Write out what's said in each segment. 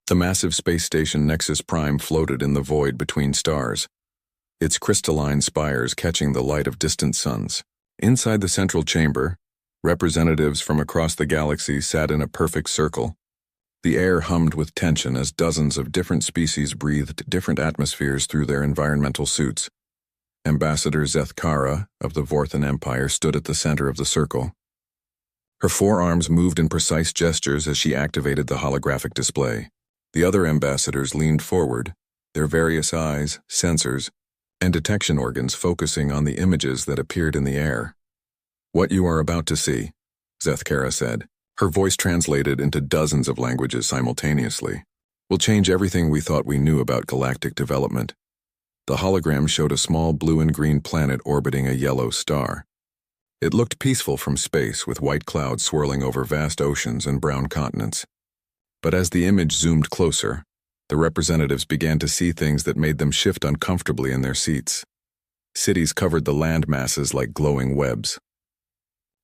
The massive space station Nexus Prime floated in the void between stars, its crystalline spires catching the light of distant suns. Inside the central chamber, representatives from across the galaxy sat in a perfect circle. The air hummed with tension as dozens of different species breathed different atmospheres through their environmental suits. Ambassador Zethkara of the Vorthan Empire stood at the center of the circle. Her forearms moved in precise gestures as she activated the holographic display. The other ambassadors leaned forward, their various eyes, sensors, and detection organs focusing on the images that appeared in the air. "What you are about to see," Zethkara said. Her voice translated into dozens of languages simultaneously, "will change everything we thought we knew about galactic development." The hologram showed a small blue and green planet orbiting a yellow star. It looked peaceful from space, with white clouds swirling over vast oceans and brown continents. But as the image zoomed closer, the representatives began to see things that made them shift uncomfortably in their seats. Cities covered the land masses like glowing webs.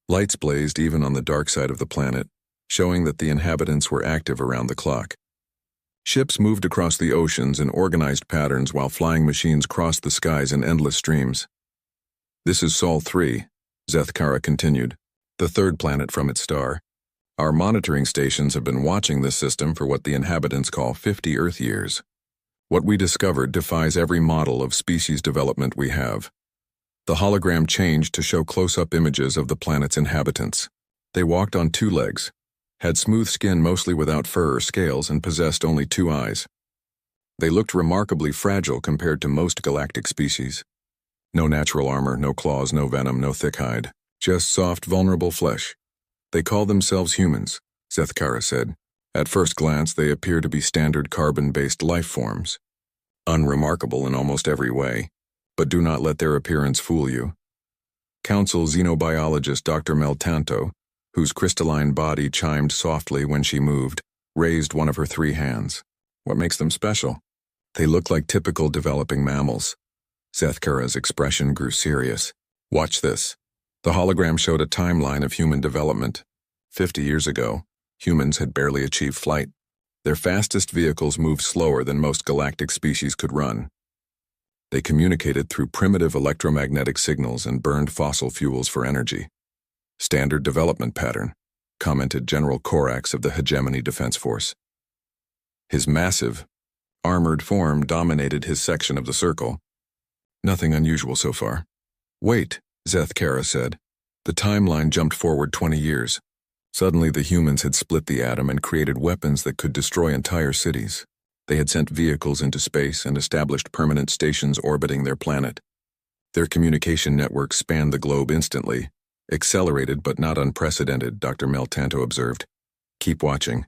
Lights blazed even on the dark side of the planet, showing that the inhabitants were active around the clock. Ships moved across the oceans in organized patterns while flying machines crossed the skies in endless streams. "This is Sol 3, Zethkara continued, "the third planet from its star. Our monitoring stations have been watching this system for what the inhabitants call 50 Earth years. What we discovered defies every model of species development we have." The hologram changed to show close-up images of the planet's inhabitants. They walked on two legs, had smooth skin mostly without fur or scales, and possessed only two eyes. They looked remarkably fragile compared to most galactic species. No natural armor, no claws, no venom, no thick hide. Just soft, vulnerable flesh. "They call themselves humans," Zethkara said. "At first glance, they appear to be standard carbon-based life forms. Unremarkable in almost every way, but do not let their appearance fool you." Council xenobiologist Dr. Meltanto, whose crystalline body chimed softly when she moved, raised one of her three hands. "What makes them special?" "They look like typical developing mammals." Zethkara's expression grew serious. "Watch this." The hologram showed a timeline of human development. 50 years ago, humans had barely achieved flight. Their fastest vehicles moved slower than most galactic species could run. They communicated through primitive electromagnetic signals and burned fossil fuels for energy. "Standard development pattern," commented General Korax of the Hegemony Defense Force. His massive, armored form dominated his section of the circle. "Nothing unusual so far." "Wait," Zethkara said. The timeline jumped forward 20 years. Suddenly the humans had split the atom and created weapons that could destroy entire cities. They had sent vehicles into space and established permanent stations orbiting their planet. Their communication networks spanned the globe instantly. "Accelerated but not unprecedented," Dr. Meltanto observed. "Keep watching."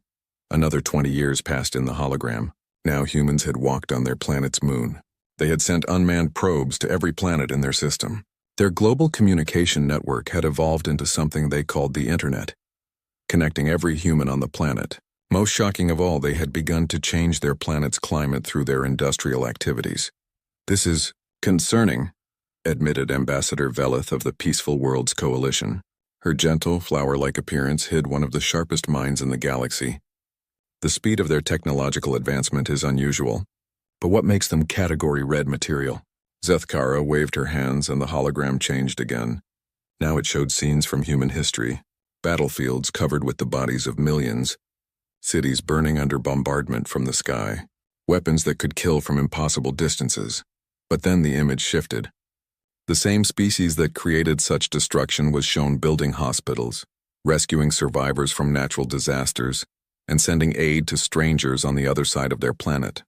Another 20 years passed in the hologram. Now humans had walked on their planet's moon. They had sent unmanned probes to every planet in their system. Their global communication network had evolved into something they called the Internet, connecting every human on the planet. Most shocking of all, they had begun to change their planet's climate through their industrial activities. "This is concerning," admitted Ambassador Velith of the Peaceful Worlds Coalition. Her gentle, flower-like appearance hid one of the sharpest minds in the galaxy. "The speed of their technological advancement is unusual. But what makes them Category Red material?" Zethkara waved her hands and the hologram changed again. Now it showed scenes from human history. Battlefields covered with the bodies of millions. Cities burning under bombardment from the sky. Weapons that could kill from impossible distances. But then the image shifted. The same species that created such destruction was shown building hospitals, rescuing survivors from natural disasters, and sending aid to strangers on the other side of their planet.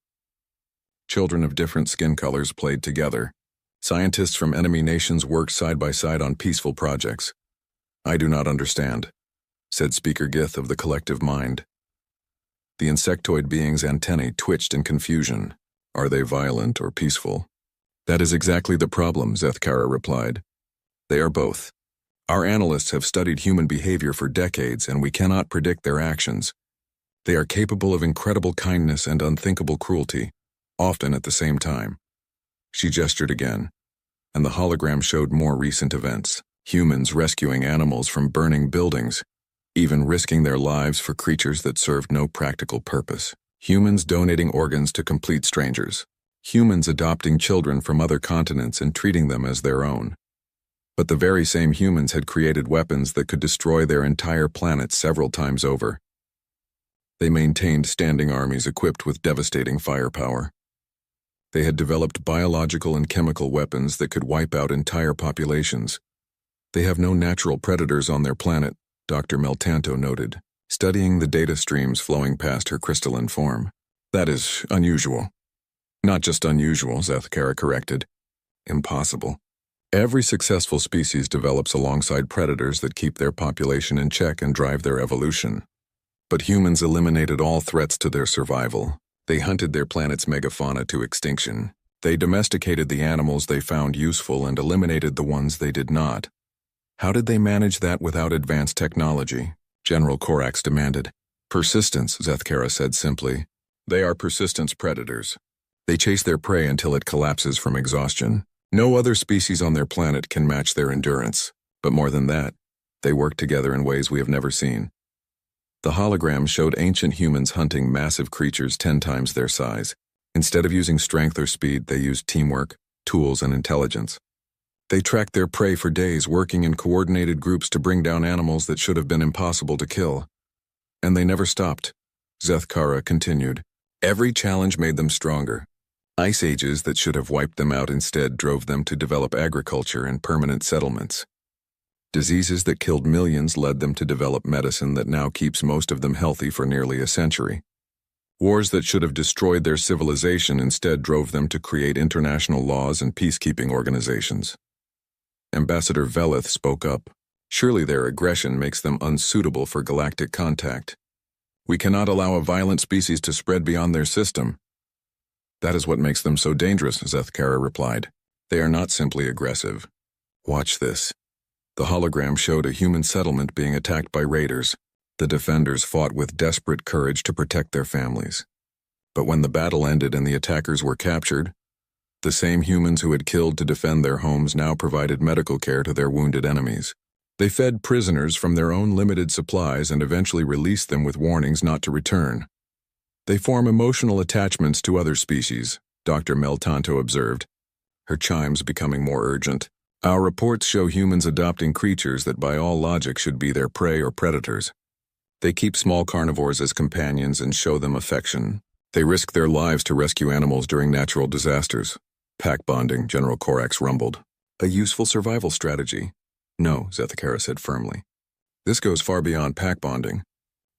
Children of different skin colors played together. Scientists from enemy nations worked side by side on peaceful projects. "I do not understand," said Speaker Gith of the Collective Mind. The insectoid being's antennae twitched in confusion. "Are they violent or peaceful?" "That is exactly the problem," Zethkara replied. "They are both. Our analysts have studied human behavior for decades, and we cannot predict their actions. They are capable of incredible kindness and unthinkable cruelty, often at the same time." She gestured again, and the hologram showed more recent events. Humans rescuing animals from burning buildings, even risking their lives for creatures that served no practical purpose. Humans donating organs to complete strangers. Humans adopting children from other continents and treating them as their own. But the very same humans had created weapons that could destroy their entire planet several times over. They maintained standing armies equipped with devastating firepower. They had developed biological and chemical weapons that could wipe out entire populations. They have no natural predators on their planet, Dr. Meltanto noted, studying the data streams flowing past her crystalline form. That is unusual. Not just unusual, Zethkara corrected. Impossible. Every successful species develops alongside predators that keep their population in check and drive their evolution. But humans eliminated all threats to their survival. They hunted their planet's megafauna to extinction. They domesticated the animals they found useful and eliminated the ones they did not. How did they manage that without advanced technology? General Corax demanded. Persistence, Zethkara said simply. They are persistence predators. They chase their prey until it collapses from exhaustion. No other species on their planet can match their endurance. But more than that, they work together in ways we have never seen. The hologram showed ancient humans hunting massive creatures 10 times their size. Instead of using strength or speed, they used teamwork, tools, and intelligence. They tracked their prey for days, working in coordinated groups to bring down animals that should have been impossible to kill. And they never stopped. Zethkara continued. Every challenge made them stronger. Ice ages that should have wiped them out instead drove them to develop agriculture and permanent settlements. Diseases that killed millions led them to develop medicine that now keeps most of them healthy for nearly a century. Wars that should have destroyed their civilization instead drove them to create international laws and peacekeeping organizations. Ambassador Velith spoke up. Surely their aggression makes them unsuitable for galactic contact. We cannot allow a violent species to spread beyond their system. That is what makes them so dangerous, Zethkara replied. They are not simply aggressive. Watch this. The hologram showed a human settlement being attacked by raiders. The defenders fought with desperate courage to protect their families. But when the battle ended and the attackers were captured, the same humans who had killed to defend their homes now provided medical care to their wounded enemies. They fed prisoners from their own limited supplies and eventually released them with warnings not to return. They form emotional attachments to other species, Dr. Meltanto observed, her chimes becoming more urgent. Our reports show humans adopting creatures that by all logic should be their prey or predators. They keep small carnivores as companions and show them affection. They risk their lives to rescue animals during natural disasters. Pack bonding, General Corax rumbled. A useful survival strategy. No, Zethkara said firmly. This goes far beyond pack bonding.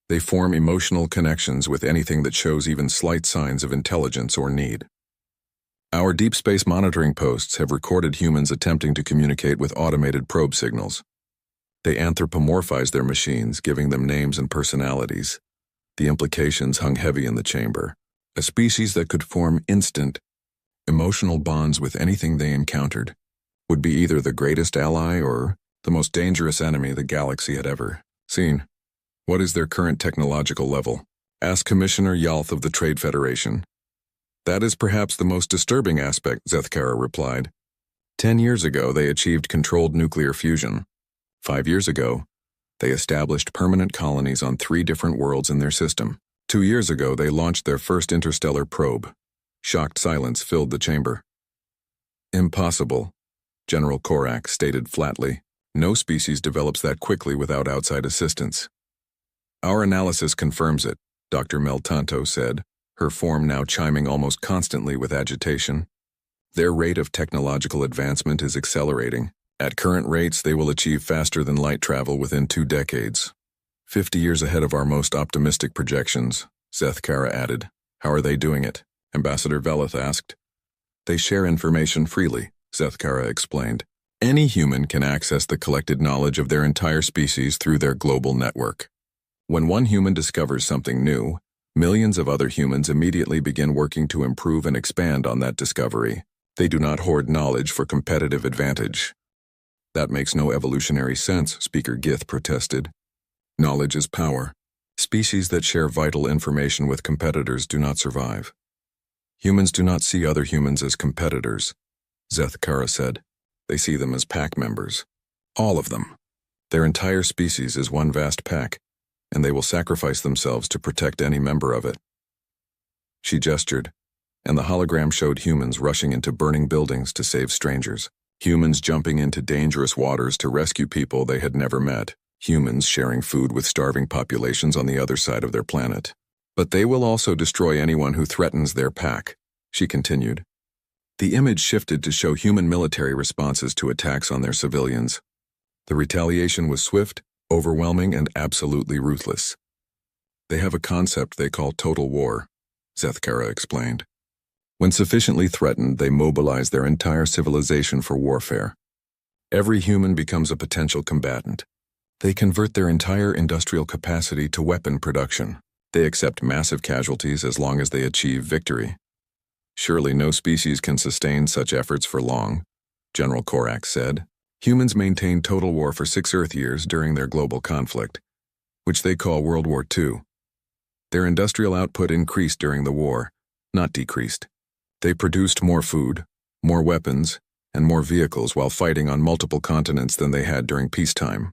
They form emotional connections with anything that shows even slight signs of intelligence or need. Our deep space monitoring posts have recorded humans attempting to communicate with automated probe signals. They anthropomorphize their machines, giving them names and personalities. The implications hung heavy in the chamber. A species that could form instant, emotional bonds with anything they encountered would be either the greatest ally or the most dangerous enemy the galaxy had ever seen. What is their current technological level? Asked Commissioner Yalth of the Trade Federation. That is perhaps the most disturbing aspect, Zethkara replied. 10 years ago, they achieved controlled nuclear fusion. 5 years ago, they established permanent colonies on 3 different worlds in their system. 2 years ago, they launched their first interstellar probe. Shocked silence filled the chamber. Impossible, General Corax stated flatly. No species develops that quickly without outside assistance. Our analysis confirms it, Dr. Meltanto said, her form now chiming almost constantly with agitation. Their rate of technological advancement is accelerating. At current rates, they will achieve faster than light travel within 2 decades. 50 years ahead of our most optimistic projections, Zethkara added. How are they doing it? Ambassador Velith asked. They share information freely, Zethkara explained. Any human can access the collected knowledge of their entire species through their global network. When one human discovers something new, millions of other humans immediately begin working to improve and expand on that discovery. They do not hoard knowledge for competitive advantage. That makes no evolutionary sense, Speaker Gith protested. Knowledge is power. Species that share vital information with competitors do not survive. Humans do not see other humans as competitors, Zethkara said. They see them as pack members. All of them. Their entire species is one vast pack, and they will sacrifice themselves to protect any member of it. She gestured, and the hologram showed humans rushing into burning buildings to save strangers. Humans jumping into dangerous waters to rescue people they had never met. Humans sharing food with starving populations on the other side of their planet. But they will also destroy anyone who threatens their pack, she continued. The image shifted to show human military responses to attacks on their civilians. The retaliation was swift, overwhelming, and absolutely ruthless. They have a concept they call total war, Zethkara explained. When sufficiently threatened, they mobilize their entire civilization for warfare. Every human becomes a potential combatant. They convert their entire industrial capacity to weapon production. They accept massive casualties as long as they achieve victory. Surely no species can sustain such efforts for long, General Korak said. Humans maintained total war for 6 Earth years during their global conflict, which they call World War II. Their industrial output increased during the war, not decreased. They produced more food, more weapons, and more vehicles while fighting on multiple continents than they had during peacetime.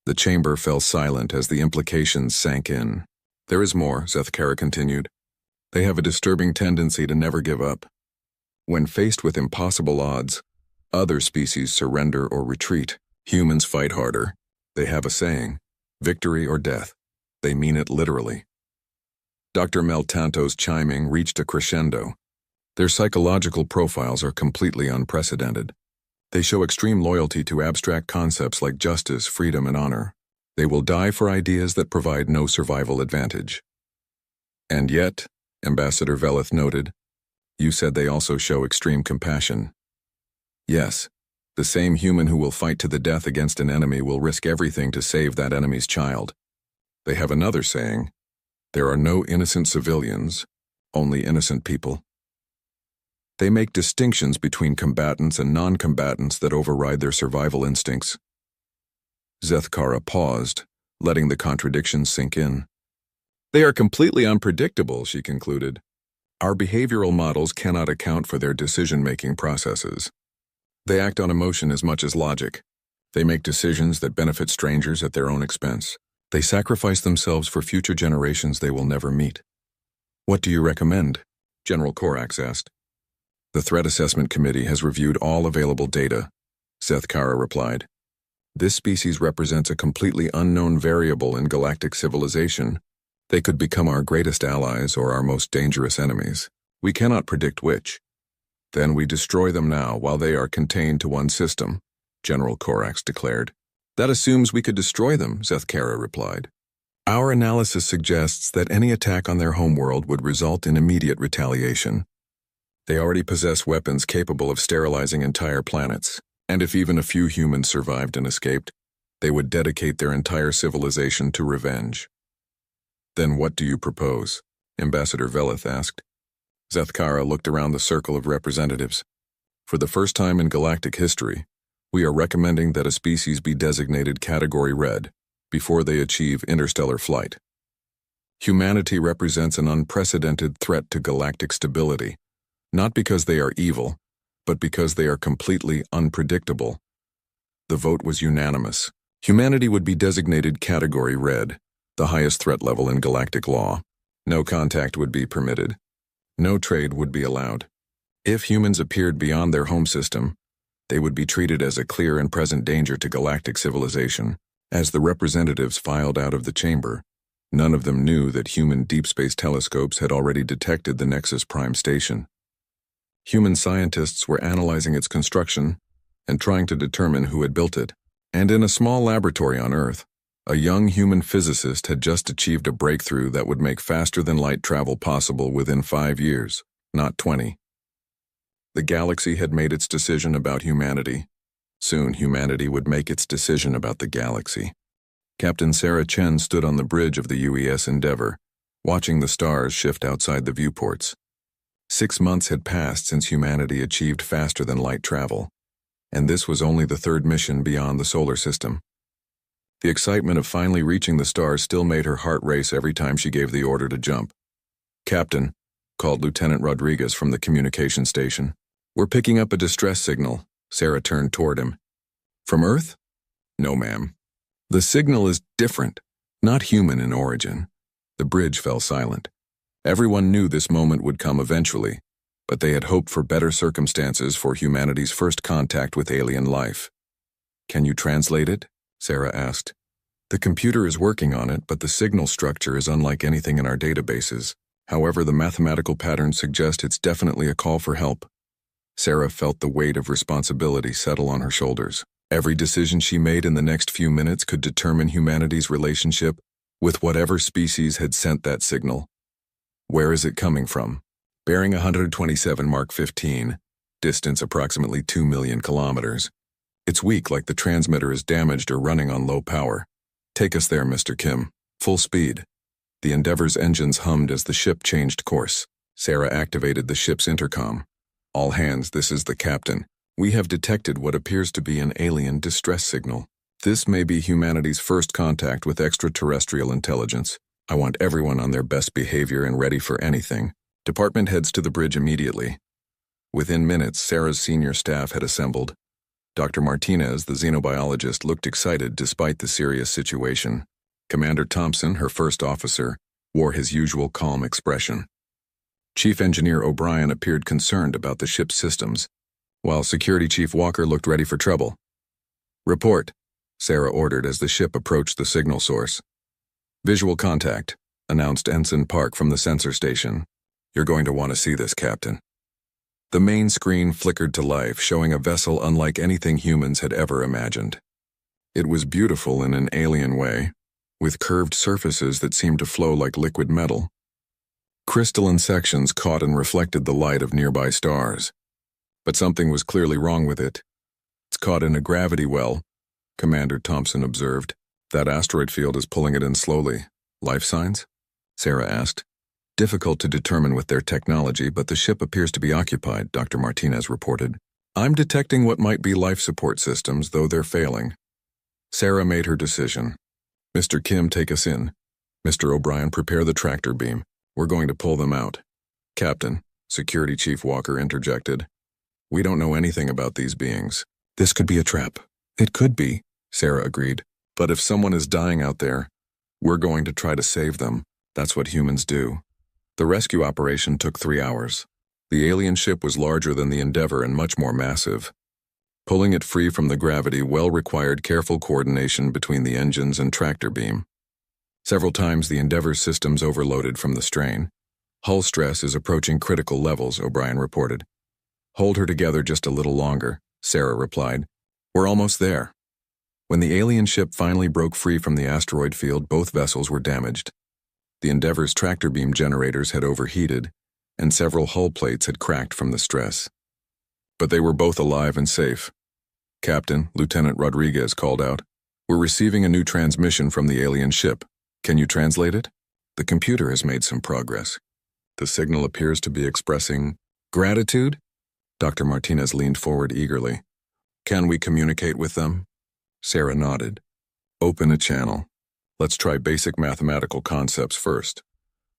The chamber fell silent as the implications sank in. There is more, Zethkara continued. They have a disturbing tendency to never give up. When faced with impossible odds, other species surrender or retreat. Humans fight harder. They have a saying, victory or death. They mean it literally. Dr. Meltanto's chiming reached a crescendo. Their psychological profiles are completely unprecedented. They show extreme loyalty to abstract concepts like justice, freedom, and honor. They will die for ideas that provide no survival advantage. And yet, Ambassador Veleth noted, you said they also show extreme compassion. Yes, the same human who will fight to the death against an enemy will risk everything to save that enemy's child. They have another saying, there are no innocent civilians, only innocent people. They make distinctions between combatants and non-combatants that override their survival instincts. Zethkara paused, letting the contradiction sink in. They are completely unpredictable, she concluded. Our behavioral models cannot account for their decision-making processes. They act on emotion as much as logic. They make decisions that benefit strangers at their own expense. They sacrifice themselves for future generations they will never meet. What do you recommend? General Korax asked. The Threat Assessment Committee has reviewed all available data, Zethkara replied. This species represents a completely unknown variable in galactic civilization. They could become our greatest allies or our most dangerous enemies. We cannot predict which. Then we destroy them now while they are contained to one system, General Korax declared. That assumes we could destroy them, Zethkara replied. Our analysis suggests that any attack on their homeworld would result in immediate retaliation. They already possess weapons capable of sterilizing entire planets, and if even a few humans survived and escaped, they would dedicate their entire civilization to revenge. Then what do you propose? Ambassador Veleth asked. Zethkara looked around the circle of representatives. For the first time in galactic history, we are recommending that a species be designated Category Red before they achieve interstellar flight. Humanity represents an unprecedented threat to galactic stability, not because they are evil, but because they are completely unpredictable. The vote was unanimous. Humanity would be designated Category Red, the highest threat level in galactic law. No contact would be permitted. No trade would be allowed. If humans appeared beyond their home system, they would be treated as a clear and present danger to galactic civilization. As the representatives filed out of the chamber, none of them knew that human deep space telescopes had already detected the Nexus Prime station. Human scientists were analyzing its construction and trying to determine who had built it. And in a small laboratory on Earth, a young human physicist had just achieved a breakthrough that would make faster-than-light travel possible within 5 years, not 20. The galaxy had made its decision about humanity. Soon humanity would make its decision about the galaxy. Captain Sarah Chen stood on the bridge of the UES Endeavour, watching the stars shift outside the viewports. 6 months had passed since humanity achieved faster-than-light travel, and this was only the 3rd mission beyond the solar system. The excitement of finally reaching the stars still made her heart race every time she gave the order to jump. "Captain," called Lieutenant Rodriguez from the communication station. "We're picking up a distress signal." Sarah turned toward him. "From Earth?" "No, ma'am. The signal is different, not human in origin." The bridge fell silent. Everyone knew this moment would come eventually, but they had hoped for better circumstances for humanity's first contact with alien life. "Can you translate it?" Sarah asked. "The computer is working on it, but the signal structure is unlike anything in our databases. However, the mathematical patterns suggest it's definitely a call for help." Sarah felt the weight of responsibility settle on her shoulders. Every decision she made in the next few minutes could determine humanity's relationship with whatever species had sent that signal. Where is it coming from? Bearing 127 Mark 15, distance approximately 2 million kilometers. It's weak, like the transmitter is damaged or running on low power. "Take us there, Mr. Kim. Full speed." The Endeavor's engines hummed as the ship changed course. Sarah activated the ship's intercom. "All hands, this is the captain. We have detected what appears to be an alien distress signal. This may be humanity's first contact with extraterrestrial intelligence. I want everyone on their best behavior and ready for anything. Department heads to the bridge immediately." Within minutes, Sarah's senior staff had assembled. Dr. Martinez, the xenobiologist, looked excited despite the serious situation. Commander Thompson, her first officer, wore his usual calm expression. Chief Engineer O'Brien appeared concerned about the ship's systems, while Security Chief Walker looked ready for trouble. "Report," Sarah ordered as the ship approached the signal source. "Visual contact," announced Ensign Park from the sensor station. "You're going to want to see this, Captain." The main screen flickered to life, showing a vessel unlike anything humans had ever imagined. It was beautiful in an alien way, with curved surfaces that seemed to flow like liquid metal. Crystalline sections caught and reflected the light of nearby stars. But something was clearly wrong with it. "It's caught in a gravity well," Commander Thompson observed. "That asteroid field is pulling it in slowly. Life signs?" Sarah asked. "Difficult to determine with their technology, but the ship appears to be occupied," Dr. Martinez reported. "I'm detecting what might be life support systems, though they're failing." Sarah made her decision. "Mr. Kim, take us in. Mr. O'Brien, prepare the tractor beam. We're going to pull them out." "Captain," Security Chief Walker interjected, "we don't know anything about these beings." "This could be a trap." "It could be," Sarah agreed. "But if someone is dying out there, we're going to try to save them. That's what humans do." The rescue operation took 3 hours. The alien ship was larger than the Endeavor and much more massive. Pulling it free from the gravity well required careful coordination between the engines and tractor beam. Several times the Endeavor's systems overloaded from the strain. "Hull stress is approaching critical levels," O'Brien reported. "Hold her together just a little longer," Sarah replied. "We're almost there." When the alien ship finally broke free from the asteroid field, both vessels were damaged. The Endeavor's tractor beam generators had overheated, and several hull plates had cracked from the stress. But they were both alive and safe. "Captain," Lieutenant Rodriguez called out, "we're receiving a new transmission from the alien ship. Can you translate it?" "The computer has made some progress. The signal appears to be expressing gratitude." Dr. Martinez leaned forward eagerly. "Can we communicate with them?" Sarah nodded. "Open a channel. Let's try basic mathematical concepts first."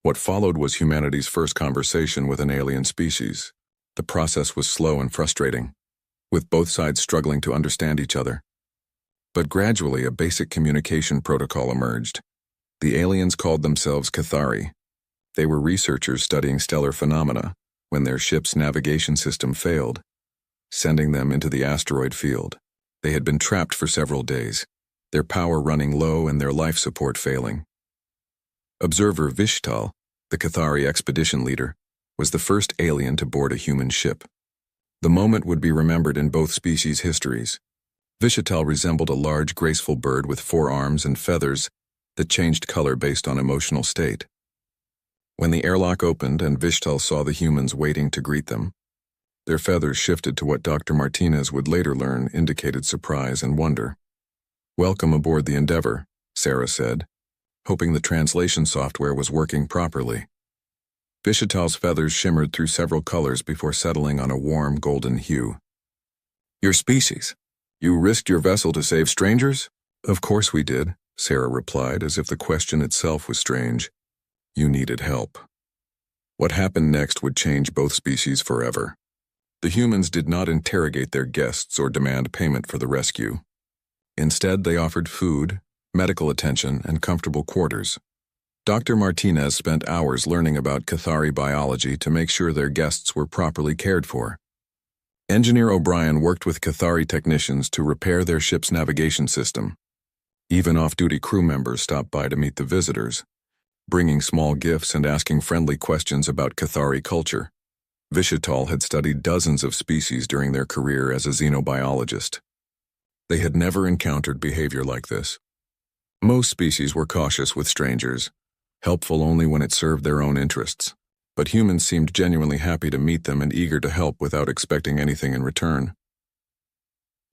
What followed was humanity's first conversation with an alien species. The process was slow and frustrating, with both sides struggling to understand each other. But gradually, a basic communication protocol emerged. The aliens called themselves Cathari. They were researchers studying stellar phenomena when their ship's navigation system failed, sending them into the asteroid field. They had been trapped for several days, their power running low and their life support failing. Observer Vishtal, the Cathari expedition leader, was the first alien to board a human ship. The moment would be remembered in both species' histories. Vishtal resembled a large, graceful bird with 4 arms and feathers that changed color based on emotional state. When the airlock opened and Vishtal saw the humans waiting to greet them, their feathers shifted to what Dr. Martinez would later learn indicated surprise and wonder. "Welcome aboard the Endeavor," Sarah said, hoping the translation software was working properly. Vishital's feathers shimmered through several colors before settling on a warm golden hue. "Your species? You risked your vessel to save strangers?" "Of course we did," Sarah replied, as if the question itself was strange. "You needed help." What happened next would change both species forever. The humans did not interrogate their guests or demand payment for the rescue. Instead, they offered food, medical attention, and comfortable quarters. Dr. Martinez spent hours learning about Cathari biology to make sure their guests were properly cared for. Engineer O'Brien worked with Cathari technicians to repair their ship's navigation system. Even off-duty crew members stopped by to meet the visitors, bringing small gifts and asking friendly questions about Cathari culture. Vishatal had studied dozens of species during their career as a xenobiologist. They had never encountered behavior like this. Most species were cautious with strangers, helpful only when it served their own interests. But humans seemed genuinely happy to meet them and eager to help without expecting anything in return.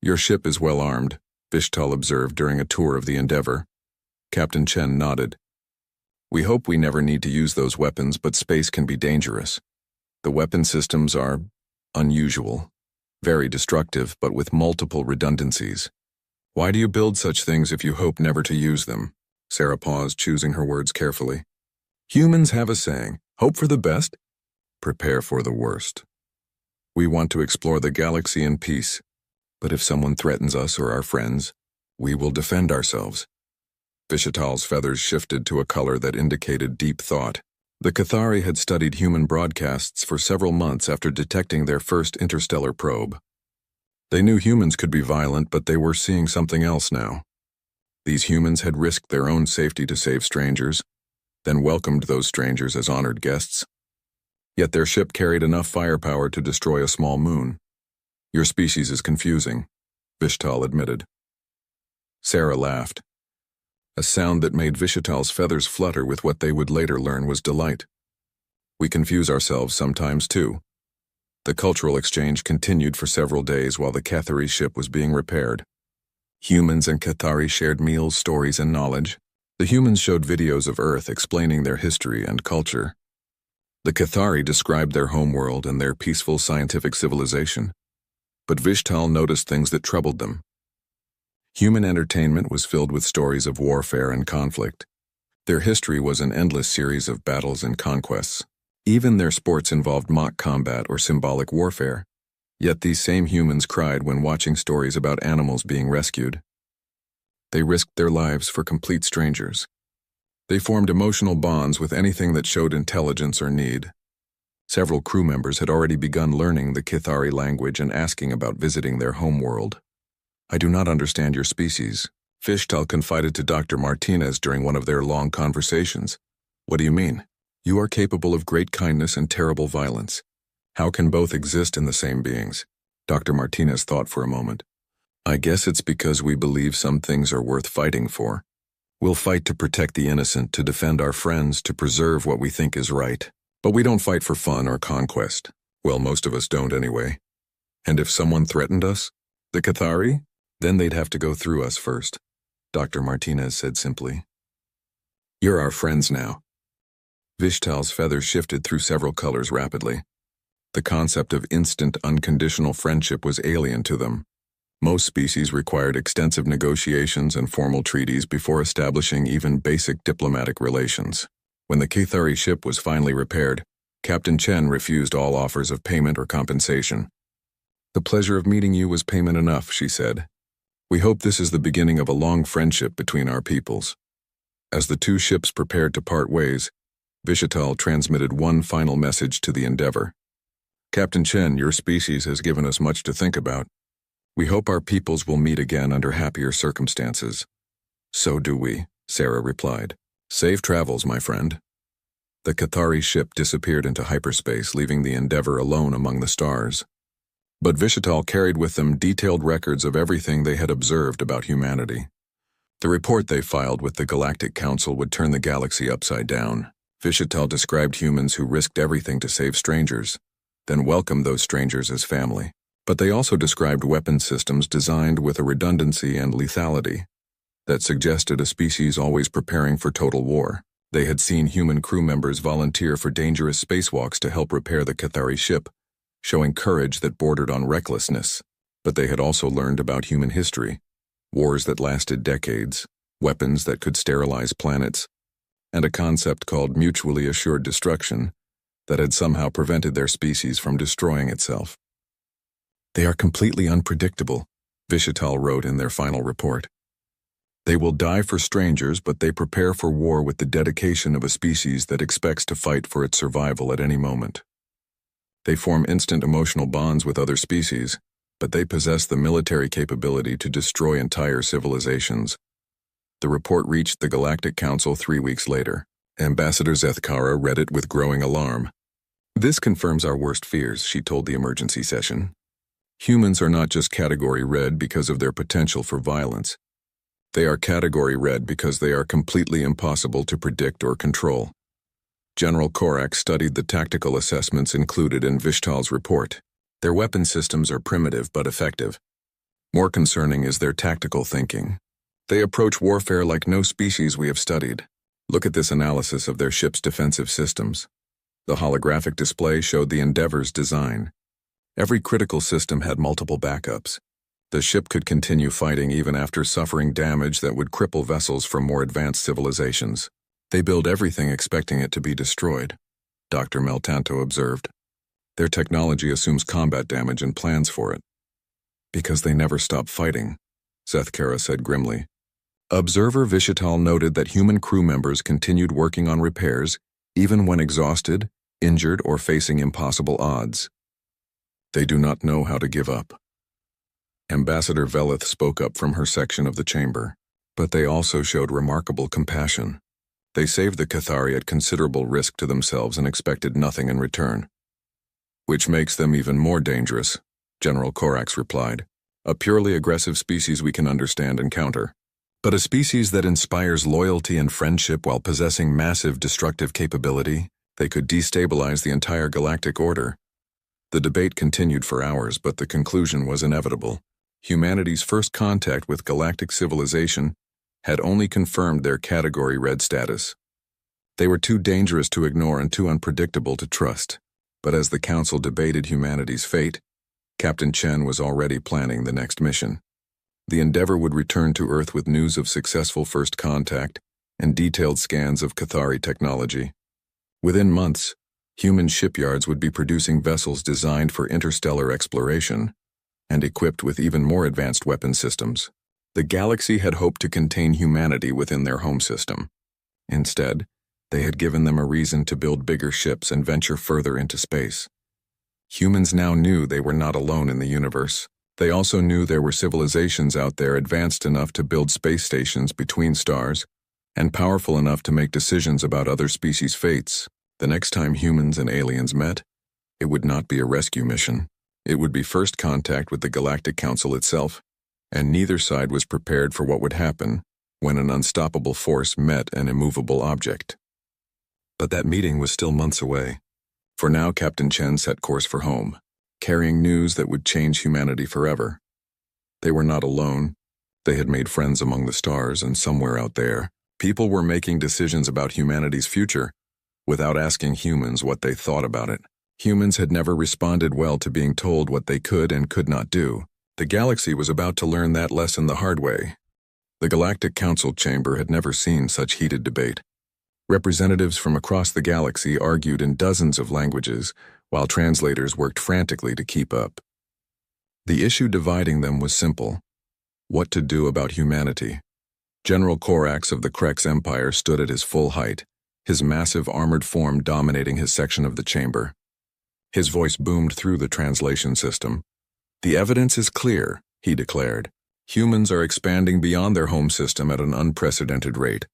"Your ship is well armed," Vishtal observed during a tour of the Endeavour. Captain Chen nodded. "We hope we never need to use those weapons, but space can be dangerous. The weapon systems are unusual, very destructive, but with multiple redundancies. Why do you build such things if you hope never to use them?" Sarah paused, choosing her words carefully. "Humans have a saying, hope for the best, prepare for the worst. We want to explore the galaxy in peace, but if someone threatens us or our friends, we will defend ourselves." Vishatal's feathers shifted to a color that indicated deep thought. The Cathari had studied human broadcasts for several months after detecting their first interstellar probe. They knew humans could be violent, but they were seeing something else now. These humans had risked their own safety to save strangers, then welcomed those strangers as honored guests. Yet their ship carried enough firepower to destroy a small moon. "Your species is confusing," Vishtal admitted. Sarah laughed, a sound that made Vishatal's feathers flutter with what they would later learn was delight. "We confuse ourselves sometimes, too." The cultural exchange continued for several days while the Cathari ship was being repaired. Humans and Cathari shared meals, stories, and knowledge. The humans showed videos of Earth explaining their history and culture. The Cathari described their homeworld and their peaceful scientific civilization. But Vishtal noticed things that troubled them. Human entertainment was filled with stories of warfare and conflict. Their history was an endless series of battles and conquests. Even their sports involved mock combat or symbolic warfare. Yet these same humans cried when watching stories about animals being rescued. They risked their lives for complete strangers. They formed emotional bonds with anything that showed intelligence or need. Several crew members had already begun learning the Cathari language and asking about visiting their homeworld. "I do not understand your species," Vishtal confided to Dr. Martinez during one of their long conversations. "What do you mean? You are capable of great kindness and terrible violence. How can both exist in the same beings?" Dr. Martinez thought for a moment. "I guess it's because we believe some things are worth fighting for. We'll fight to protect the innocent, to defend our friends, to preserve what we think is right. But we don't fight for fun or conquest. Well, most of us don't anyway. And if someone threatened us, the Cathari, then they'd have to go through us first," Dr. Martinez said simply. "You're our friends now." Vishtal's feathers shifted through several colors rapidly. The concept of instant, unconditional friendship was alien to them. Most species required extensive negotiations and formal treaties before establishing even basic diplomatic relations. When the Cathari ship was finally repaired, Captain Chen refused all offers of payment or compensation. "The pleasure of meeting you was payment enough," she said. "We hope this is the beginning of a long friendship between our peoples." As the two ships prepared to part ways, Vishatal transmitted one final message to the Endeavour. "Captain Chen, your species has given us much to think about. We hope our peoples will meet again under happier circumstances." "So do we," Sarah replied. "Safe travels, my friend." The Cathari ship disappeared into hyperspace, leaving the Endeavour alone among the stars. But Vishatal carried with them detailed records of everything they had observed about humanity. The report they filed with the Galactic Council would turn the galaxy upside down. Vishatal described humans who risked everything to save strangers, then welcomed those strangers as family. But they also described weapon systems designed with a redundancy and lethality that suggested a species always preparing for total war. They had seen human crew members volunteer for dangerous spacewalks to help repair the Cathari ship, showing courage that bordered on recklessness. But they had also learned about human history, wars that lasted decades, weapons that could sterilize planets, and a concept called mutually assured destruction that had somehow prevented their species from destroying itself. "They are completely unpredictable," Vishatal wrote in their final report. They will die for strangers, but they prepare for war with the dedication of a species that expects to fight for its survival at any moment. They form instant emotional bonds with other species, but they possess the military capability to destroy entire civilizations. The report reached the Galactic Council 3 weeks later. Ambassador Zethkara read it with growing alarm. "This confirms our worst fears," she told the emergency session. "Humans are not just Category Red because of their potential for violence. They are Category Red because they are completely impossible to predict or control." General Korak studied the tactical assessments included in Vishtal's report. Their weapon systems are primitive but effective. More concerning is their tactical thinking. They approach warfare like no species we have studied. Look at this analysis of their ship's defensive systems. The holographic display showed the Endeavor's design. Every critical system had multiple backups. The ship could continue fighting even after suffering damage that would cripple vessels from more advanced civilizations. "They build everything expecting it to be destroyed," Dr. Meltanto observed. "Their technology assumes combat damage and plans for it." "Because they never stop fighting," Zethkara said grimly. Observer Vishital noted that human crew members continued working on repairs, even when exhausted, injured, or facing impossible odds. "They do not know how to give up." Ambassador Velith spoke up from her section of the chamber. "But they also showed remarkable compassion. They saved the Cathari at considerable risk to themselves and expected nothing in return." "Which makes them even more dangerous," General Korax replied. "A purely aggressive species we can understand and counter. But a species that inspires loyalty and friendship while possessing massive destructive capability, they could destabilize the entire galactic order." The debate continued for hours, but the conclusion was inevitable. Humanity's first contact with galactic civilization had only confirmed their Category Red status. They were too dangerous to ignore and too unpredictable to trust. But as the Council debated humanity's fate, Captain Chen was already planning the next mission. The Endeavor would return to Earth with news of successful first contact and detailed scans of Cathari technology. Within months, human shipyards would be producing vessels designed for interstellar exploration and equipped with even more advanced weapon systems. The galaxy had hoped to contain humanity within their home system. Instead, they had given them a reason to build bigger ships and venture further into space. Humans now knew they were not alone in the universe. They also knew there were civilizations out there advanced enough to build space stations between stars and powerful enough to make decisions about other species' fates. The next time humans and aliens met, it would not be a rescue mission. It would be first contact with the Galactic Council itself, and neither side was prepared for what would happen when an unstoppable force met an immovable object. But that meeting was still months away. For now, Captain Chen set course for home, carrying news that would change humanity forever. They were not alone. They had made friends among the stars, and somewhere out there, people were making decisions about humanity's future without asking humans what they thought about it. Humans had never responded well to being told what they could and could not do. The galaxy was about to learn that lesson the hard way. The Galactic Council chamber had never seen such heated debate. Representatives from across the galaxy argued in dozens of languages, while translators worked frantically to keep up. The issue dividing them was simple: what to do about humanity. General Korax of the Krex Empire stood at his full height, his massive armored form dominating his section of the chamber. His voice boomed through the translation system. "The evidence is clear," he declared. "Humans are expanding beyond their home system at an unprecedented rate.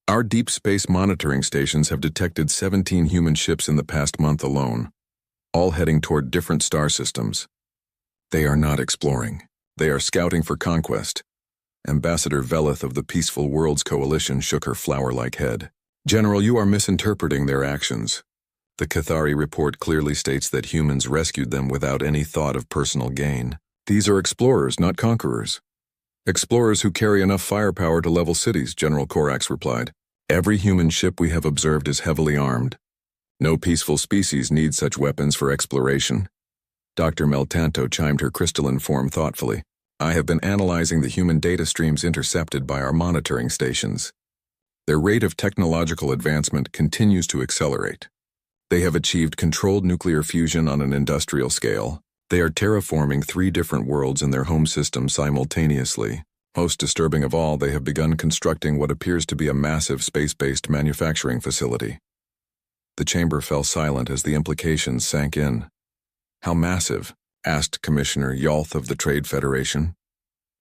Our deep space monitoring stations have detected 17 human ships in the past month alone, all heading toward different star systems. They are not exploring. They are scouting for conquest." Ambassador Velith of the Peaceful Worlds Coalition shook her flower-like head. "General, you are misinterpreting their actions. The Cathari report clearly states that humans rescued them without any thought of personal gain. These are explorers, not conquerors. Explorers who carry enough firepower to level cities," General Korax replied. "Every human ship we have observed is heavily armed. No peaceful species needs such weapons for exploration." Dr. Meltanto chimed her crystalline form thoughtfully. "I have been analyzing the human data streams intercepted by our monitoring stations. Their rate of technological advancement continues to accelerate. They have achieved controlled nuclear fusion on an industrial scale. They are terraforming 3 different worlds in their home system simultaneously. Most disturbing of all, they have begun constructing what appears to be a massive space-based manufacturing facility. The chamber fell silent as the implications sank in. How massive? Asked Commissioner Yalth of the Trade Federation.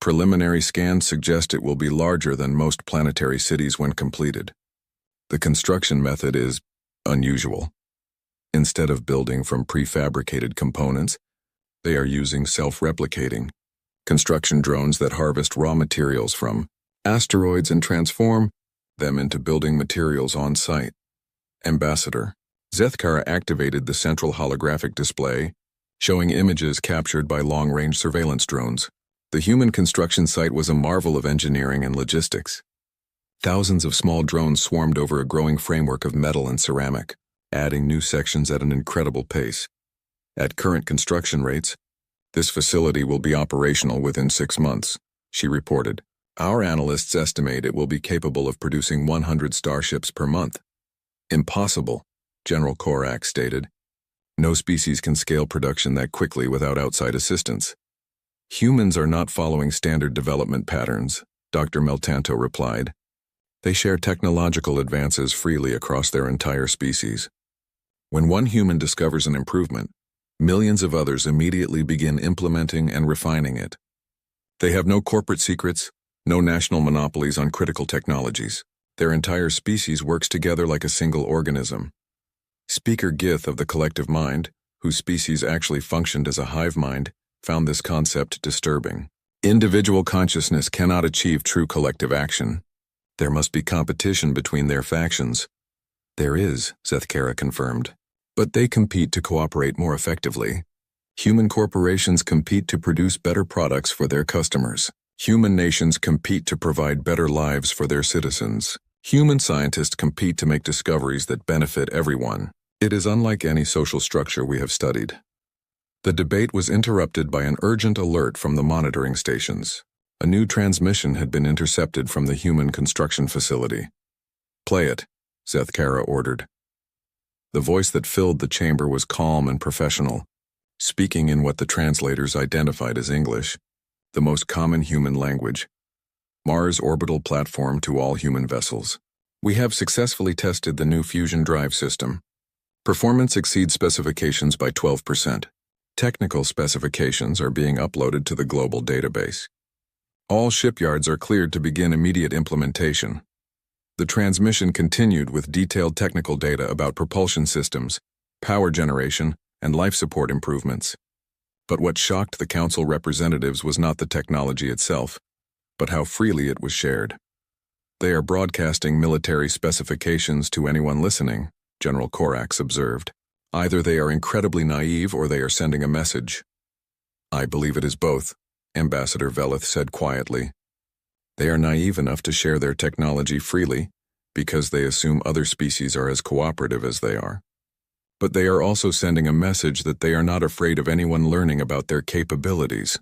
Preliminary scans suggest it will be larger than most planetary cities when completed. The construction method is unusual. Instead of building from prefabricated components, they are using self-replicating construction drones that harvest raw materials from asteroids and transform them into building materials on site. Ambassador Zethkara activated the central holographic display, showing images captured by long-range surveillance drones. The human construction site was a marvel of engineering and logistics. Thousands of small drones swarmed over a growing framework of metal and ceramic, adding new sections at an incredible pace. At current construction rates, this facility will be operational within 6 months, she reported. Our analysts estimate it will be capable of producing 100 starships per month. Impossible, General Korak stated. No species can scale production that quickly without outside assistance. Humans are not following standard development patterns, Dr. Meltanto replied. They share technological advances freely across their entire species. When one human discovers an improvement, millions of others immediately begin implementing and refining it. They have no corporate secrets, no national monopolies on critical technologies. Their entire species works together like a single organism. Speaker Gith of the collective mind, whose species actually functioned as a hive mind, found this concept disturbing. Individual consciousness cannot achieve true collective action. There must be competition between their factions. There is, Zethkara confirmed. But they compete to cooperate more effectively. Human corporations compete to produce better products for their customers. Human nations compete to provide better lives for their citizens. Human scientists compete to make discoveries that benefit everyone. It is unlike any social structure we have studied. The debate was interrupted by an urgent alert from the monitoring stations. A new transmission had been intercepted from the human construction facility. Play it, Zethkara ordered. The voice that filled the chamber was calm and professional, speaking in what the translators identified as English, the most common human language. Mars orbital platform to all human vessels. We have successfully tested the new fusion drive system. Performance exceeds specifications by 12%. Technical specifications are being uploaded to the global database. All shipyards are cleared to begin immediate implementation. The transmission continued with detailed technical data about propulsion systems, power generation, and life support improvements. But what shocked the council representatives was not the technology itself, but how freely it was shared. They are broadcasting military specifications to anyone listening, General Korax observed. Either they are incredibly naive or they are sending a message. I believe it is both, Ambassador Velith said quietly. They are naive enough to share their technology freely because they assume other species are as cooperative as they are. But they are also sending a message that they are not afraid of anyone learning about their capabilities.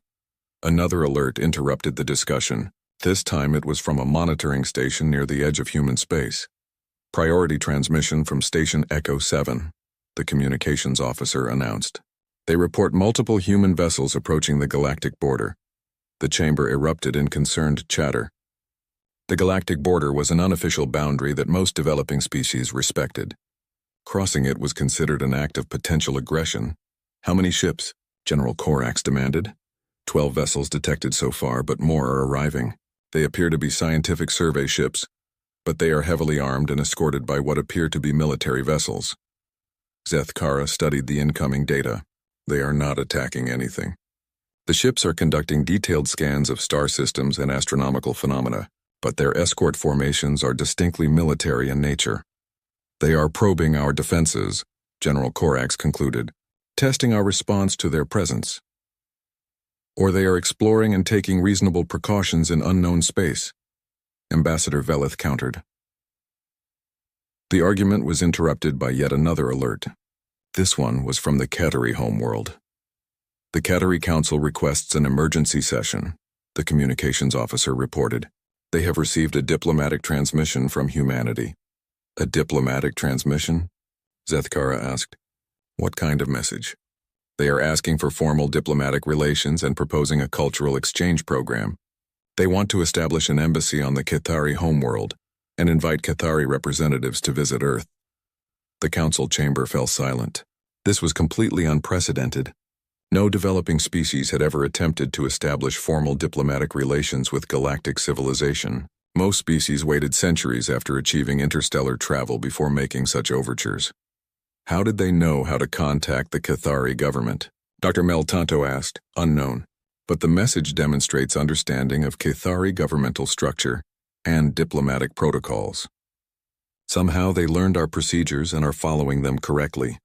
Another alert interrupted the discussion. This time it was from a monitoring station near the edge of human space. Priority transmission from Station Echo 7, the communications officer announced. They report multiple human vessels approaching the galactic border. The chamber erupted in concerned chatter. The galactic border was an unofficial boundary that most developing species respected. Crossing it was considered an act of potential aggression. How many ships? General Korax demanded. 12 vessels detected so far, but more are arriving. They appear to be scientific survey ships, but they are heavily armed and escorted by what appear to be military vessels. Zethkara studied the incoming data. They are not attacking anything. The ships are conducting detailed scans of star systems and astronomical phenomena, but their escort formations are distinctly military in nature. They are probing our defenses, General Korax concluded, testing our response to their presence. Or they are exploring and taking reasonable precautions in unknown space, Ambassador Velith countered. The argument was interrupted by yet another alert. This one was from the Kateri homeworld. The Kateri Council requests an emergency session, the communications officer reported. They have received a diplomatic transmission from humanity. A diplomatic transmission? Zethkara asked. What kind of message? They are asking for formal diplomatic relations and proposing a cultural exchange program. They want to establish an embassy on the Cathari homeworld and invite Cathari representatives to visit Earth. The council chamber fell silent. This was completely unprecedented. No developing species had ever attempted to establish formal diplomatic relations with galactic civilization. Most species waited centuries after achieving interstellar travel before making such overtures. How did they know how to contact the Cathari government? Dr. Meltanto asked, unknown. But the message demonstrates understanding of Cathari governmental structure and diplomatic protocols. Somehow they learned our procedures and are following them correctly.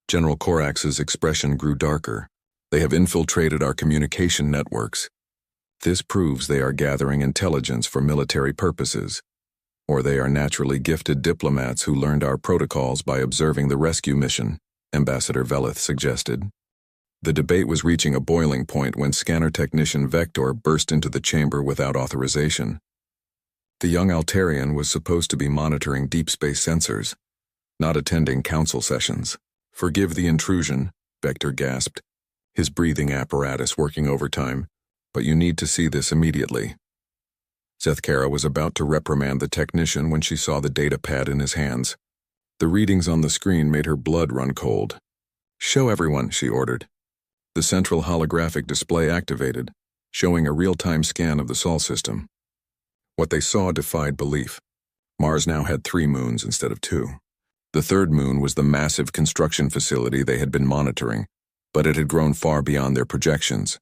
General Corax's expression grew darker. They have infiltrated our communication networks. This proves they are gathering intelligence for military purposes, or they are naturally gifted diplomats who learned our protocols by observing the rescue mission, Ambassador Velith suggested. The debate was reaching a boiling point when scanner technician Vector burst into the chamber without authorization. The young Altarian was supposed to be monitoring deep space sensors, not attending council sessions. "Forgive the intrusion," Vector gasped, his breathing apparatus working overtime, "but you need to see this immediately." Zethkara was about to reprimand the technician when she saw the data pad in his hands. The readings on the screen made her blood run cold. "Show everyone," she ordered. The central holographic display activated, showing a real-time scan of the Sol system. What they saw defied belief. Mars now had 3 moons instead of 2. The third moon was the massive construction facility they had been monitoring, but it had grown far beyond their projections.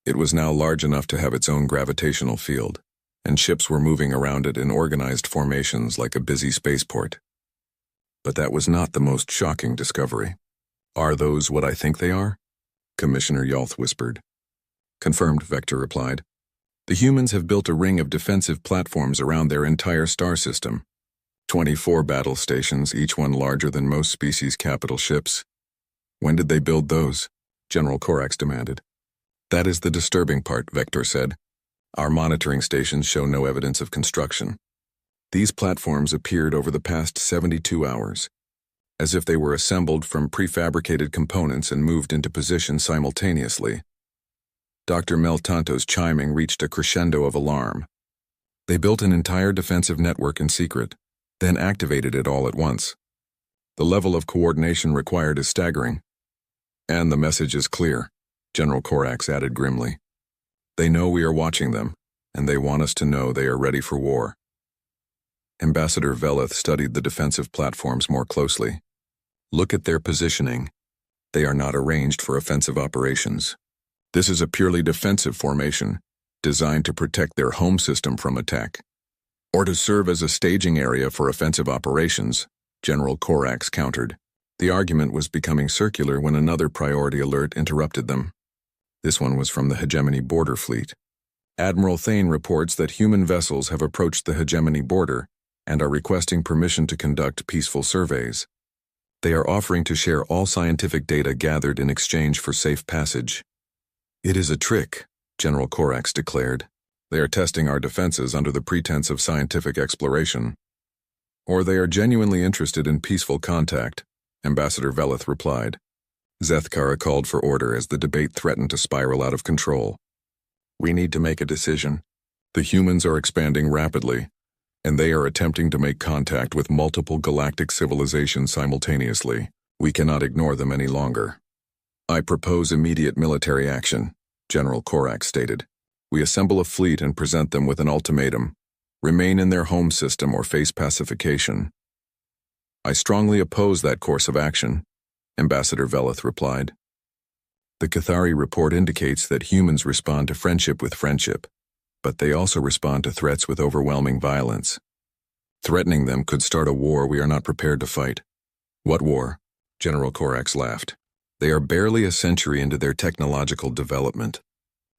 It was now large enough to have its own gravitational field, and ships were moving around it in organized formations like a busy spaceport. But that was not the most shocking discovery. "Are those what I think they are?" Commissioner Yalth whispered. "Confirmed," Vector replied. "The humans have built a ring of defensive platforms around their entire star system. 24 battle stations, each one larger than most species' capital ships." "When did they build those?" General Corax demanded. "That is the disturbing part," Vector said. "Our monitoring stations show no evidence of construction. These platforms appeared over the past 72 hours, as if they were assembled from prefabricated components and moved into position simultaneously." Dr. Meltanto's chiming reached a crescendo of alarm. "They built an entire defensive network in secret, then activated it all at once. The level of coordination required is staggering. And the message is clear," General Corax added grimly. "They know we are watching them, and they want us to know they are ready for war." Ambassador Velith studied the defensive platforms more closely. "Look at their positioning. They are not arranged for offensive operations. This is a purely defensive formation, designed to protect their home system from attack, or to serve as a staging area for offensive operations," General Corax countered. The argument was becoming circular when another priority alert interrupted them. This one was from the Hegemony border fleet. "Admiral Thane reports that human vessels have approached the Hegemony border and are requesting permission to conduct peaceful surveys. They are offering to share all scientific data gathered in exchange for safe passage." "It is a trick," General Corax declared. "They are testing our defenses under the pretense of scientific exploration. Or they are genuinely interested in peaceful contact," Ambassador Velith replied. Zethkara called for order as the debate threatened to spiral out of control. "We need to make a decision. The humans are expanding rapidly, and they are attempting to make contact with multiple galactic civilizations simultaneously. We cannot ignore them any longer." "I propose immediate military action," General Corax stated. "We assemble a fleet and present them with an ultimatum: remain in their home system or face pacification." "I strongly oppose that course of action," Ambassador Velith replied. "The Cathari report indicates that humans respond to friendship with friendship, but they also respond to threats with overwhelming violence. Threatening them could start a war we are not prepared to fight." "What war?" General Corax laughed. "They are barely a century into their technological development.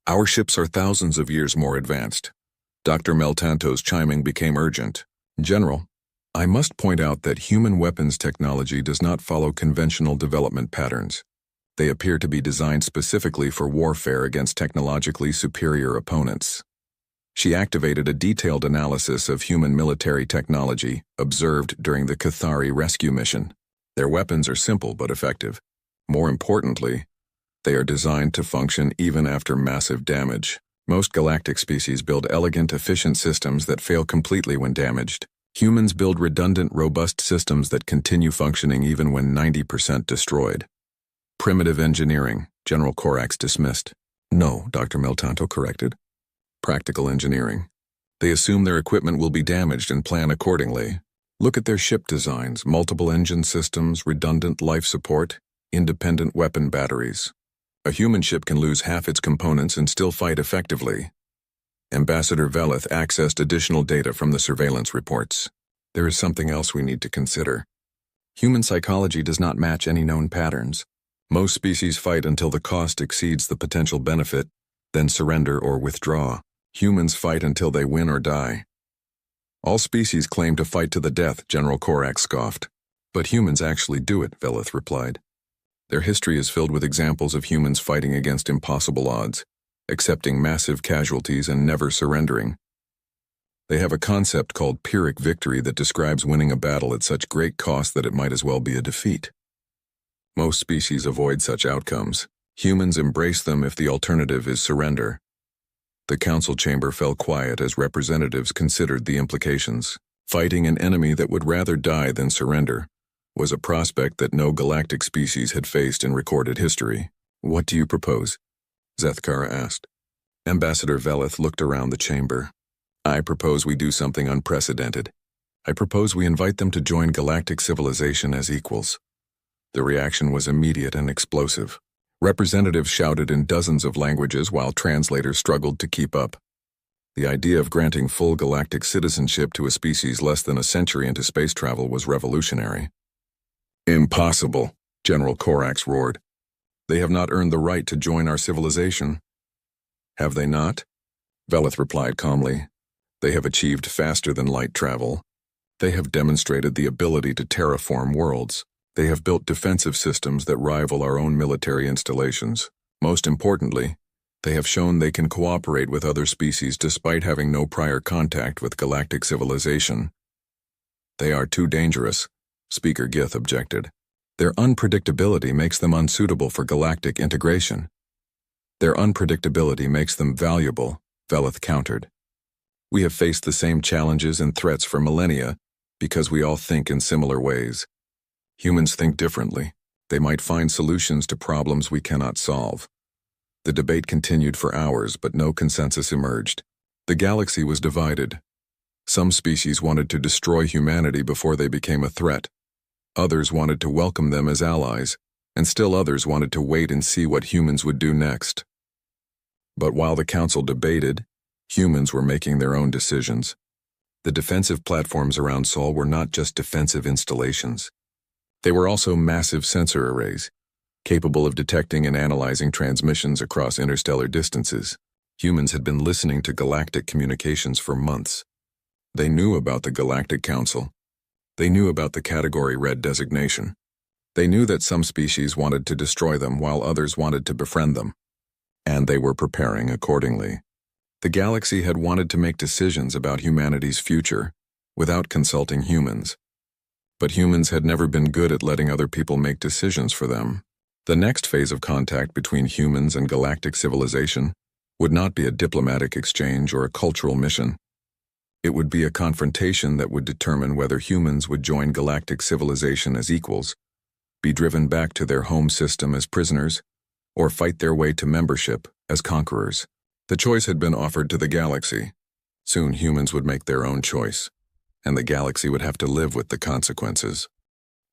Our ships are thousands of years more advanced." Dr. Meltanto's chiming became urgent. "General, I must point out that human weapons technology does not follow conventional development patterns. They appear to be designed specifically for warfare against technologically superior opponents." She activated a detailed analysis of human military technology observed during the Cathari rescue mission. Their weapons are simple but effective. More importantly, they are designed to function even after massive damage. Most galactic species build elegant, efficient systems that fail completely when damaged. Humans build redundant, robust systems that continue functioning even when 90% destroyed. Primitive engineering, General Corax dismissed. No, Dr. Miltanto corrected. Practical engineering. They assume their equipment will be damaged and plan accordingly. Look at their ship designs, multiple engine systems, redundant life support, independent weapon batteries. A human ship can lose half its components and still fight effectively. Ambassador Veleth accessed additional data from the surveillance reports. There is something else we need to consider. Human psychology does not match any known patterns. Most species fight until the cost exceeds the potential benefit, then surrender or withdraw. Humans fight until they win or die. All species claim to fight to the death, General Corax scoffed. But humans actually do it, Veleth replied. Their history is filled with examples of humans fighting against impossible odds, accepting massive casualties and never surrendering. They have a concept called Pyrrhic victory that describes winning a battle at such great cost that it might as well be a defeat. Most species avoid such outcomes. Humans embrace them if the alternative is surrender. The council chamber fell quiet as representatives considered the implications. Fighting an enemy that would rather die than surrender was a prospect that no galactic species had faced in recorded history. What do you propose? Zethkara asked. Ambassador Veleth looked around the chamber. I propose we do something unprecedented. I propose we invite them to join galactic civilization as equals. The reaction was immediate and explosive. Representatives shouted in dozens of languages while translators struggled to keep up. The idea of granting full galactic citizenship to a species less than a century into space travel was revolutionary. Impossible, General Corax roared. They have not earned the right to join our civilization. Have they not? Veleth replied calmly. They have achieved faster-than-light travel. They have demonstrated the ability to terraform worlds. They have built defensive systems that rival our own military installations. Most importantly, they have shown they can cooperate with other species despite having no prior contact with galactic civilization. They are too dangerous, Speaker Gith objected. Their unpredictability makes them unsuitable for galactic integration. Their unpredictability makes them valuable, Veleth countered. We have faced the same challenges and threats for millennia because we all think in similar ways. Humans think differently. They might find solutions to problems we cannot solve. The debate continued for hours, but no consensus emerged. The galaxy was divided. Some species wanted to destroy humanity before they became a threat. Others wanted to welcome them as allies, and still others wanted to wait and see what humans would do next. But while the council debated, humans were making their own decisions. The defensive platforms around Sol were not just defensive installations. They were also massive sensor arrays, capable of detecting and analyzing transmissions across interstellar distances. Humans had been listening to galactic communications for months. They knew about the Galactic Council. They knew about the Category Red designation. They knew that some species wanted to destroy them while others wanted to befriend them. And they were preparing accordingly. The galaxy had wanted to make decisions about humanity's future without consulting humans. But humans had never been good at letting other people make decisions for them. The next phase of contact between humans and galactic civilization would not be a diplomatic exchange or a cultural mission. It would be a confrontation that would determine whether humans would join galactic civilization as equals, be driven back to their home system as prisoners, or fight their way to membership as conquerors. The choice had been offered to the galaxy. Soon humans would make their own choice, and the galaxy would have to live with the consequences.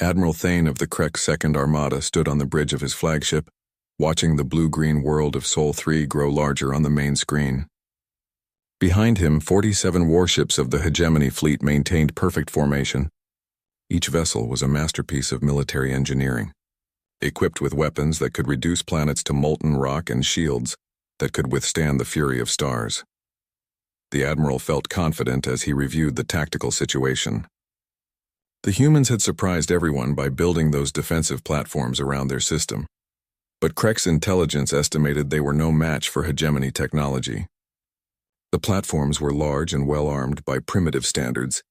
Admiral Thane of the Krek's Second Armada stood on the bridge of his flagship, watching the blue-green world of Sol 3 grow larger on the main screen. Behind him, 47 warships of the Hegemony fleet maintained perfect formation. Each vessel was a masterpiece of military engineering, equipped with weapons that could reduce planets to molten rock and shields that could withstand the fury of stars. The Admiral felt confident as he reviewed the tactical situation. The humans had surprised everyone by building those defensive platforms around their system. But Krek's intelligence estimated they were no match for Hegemony technology. The platforms were large and well-armed by primitive standards,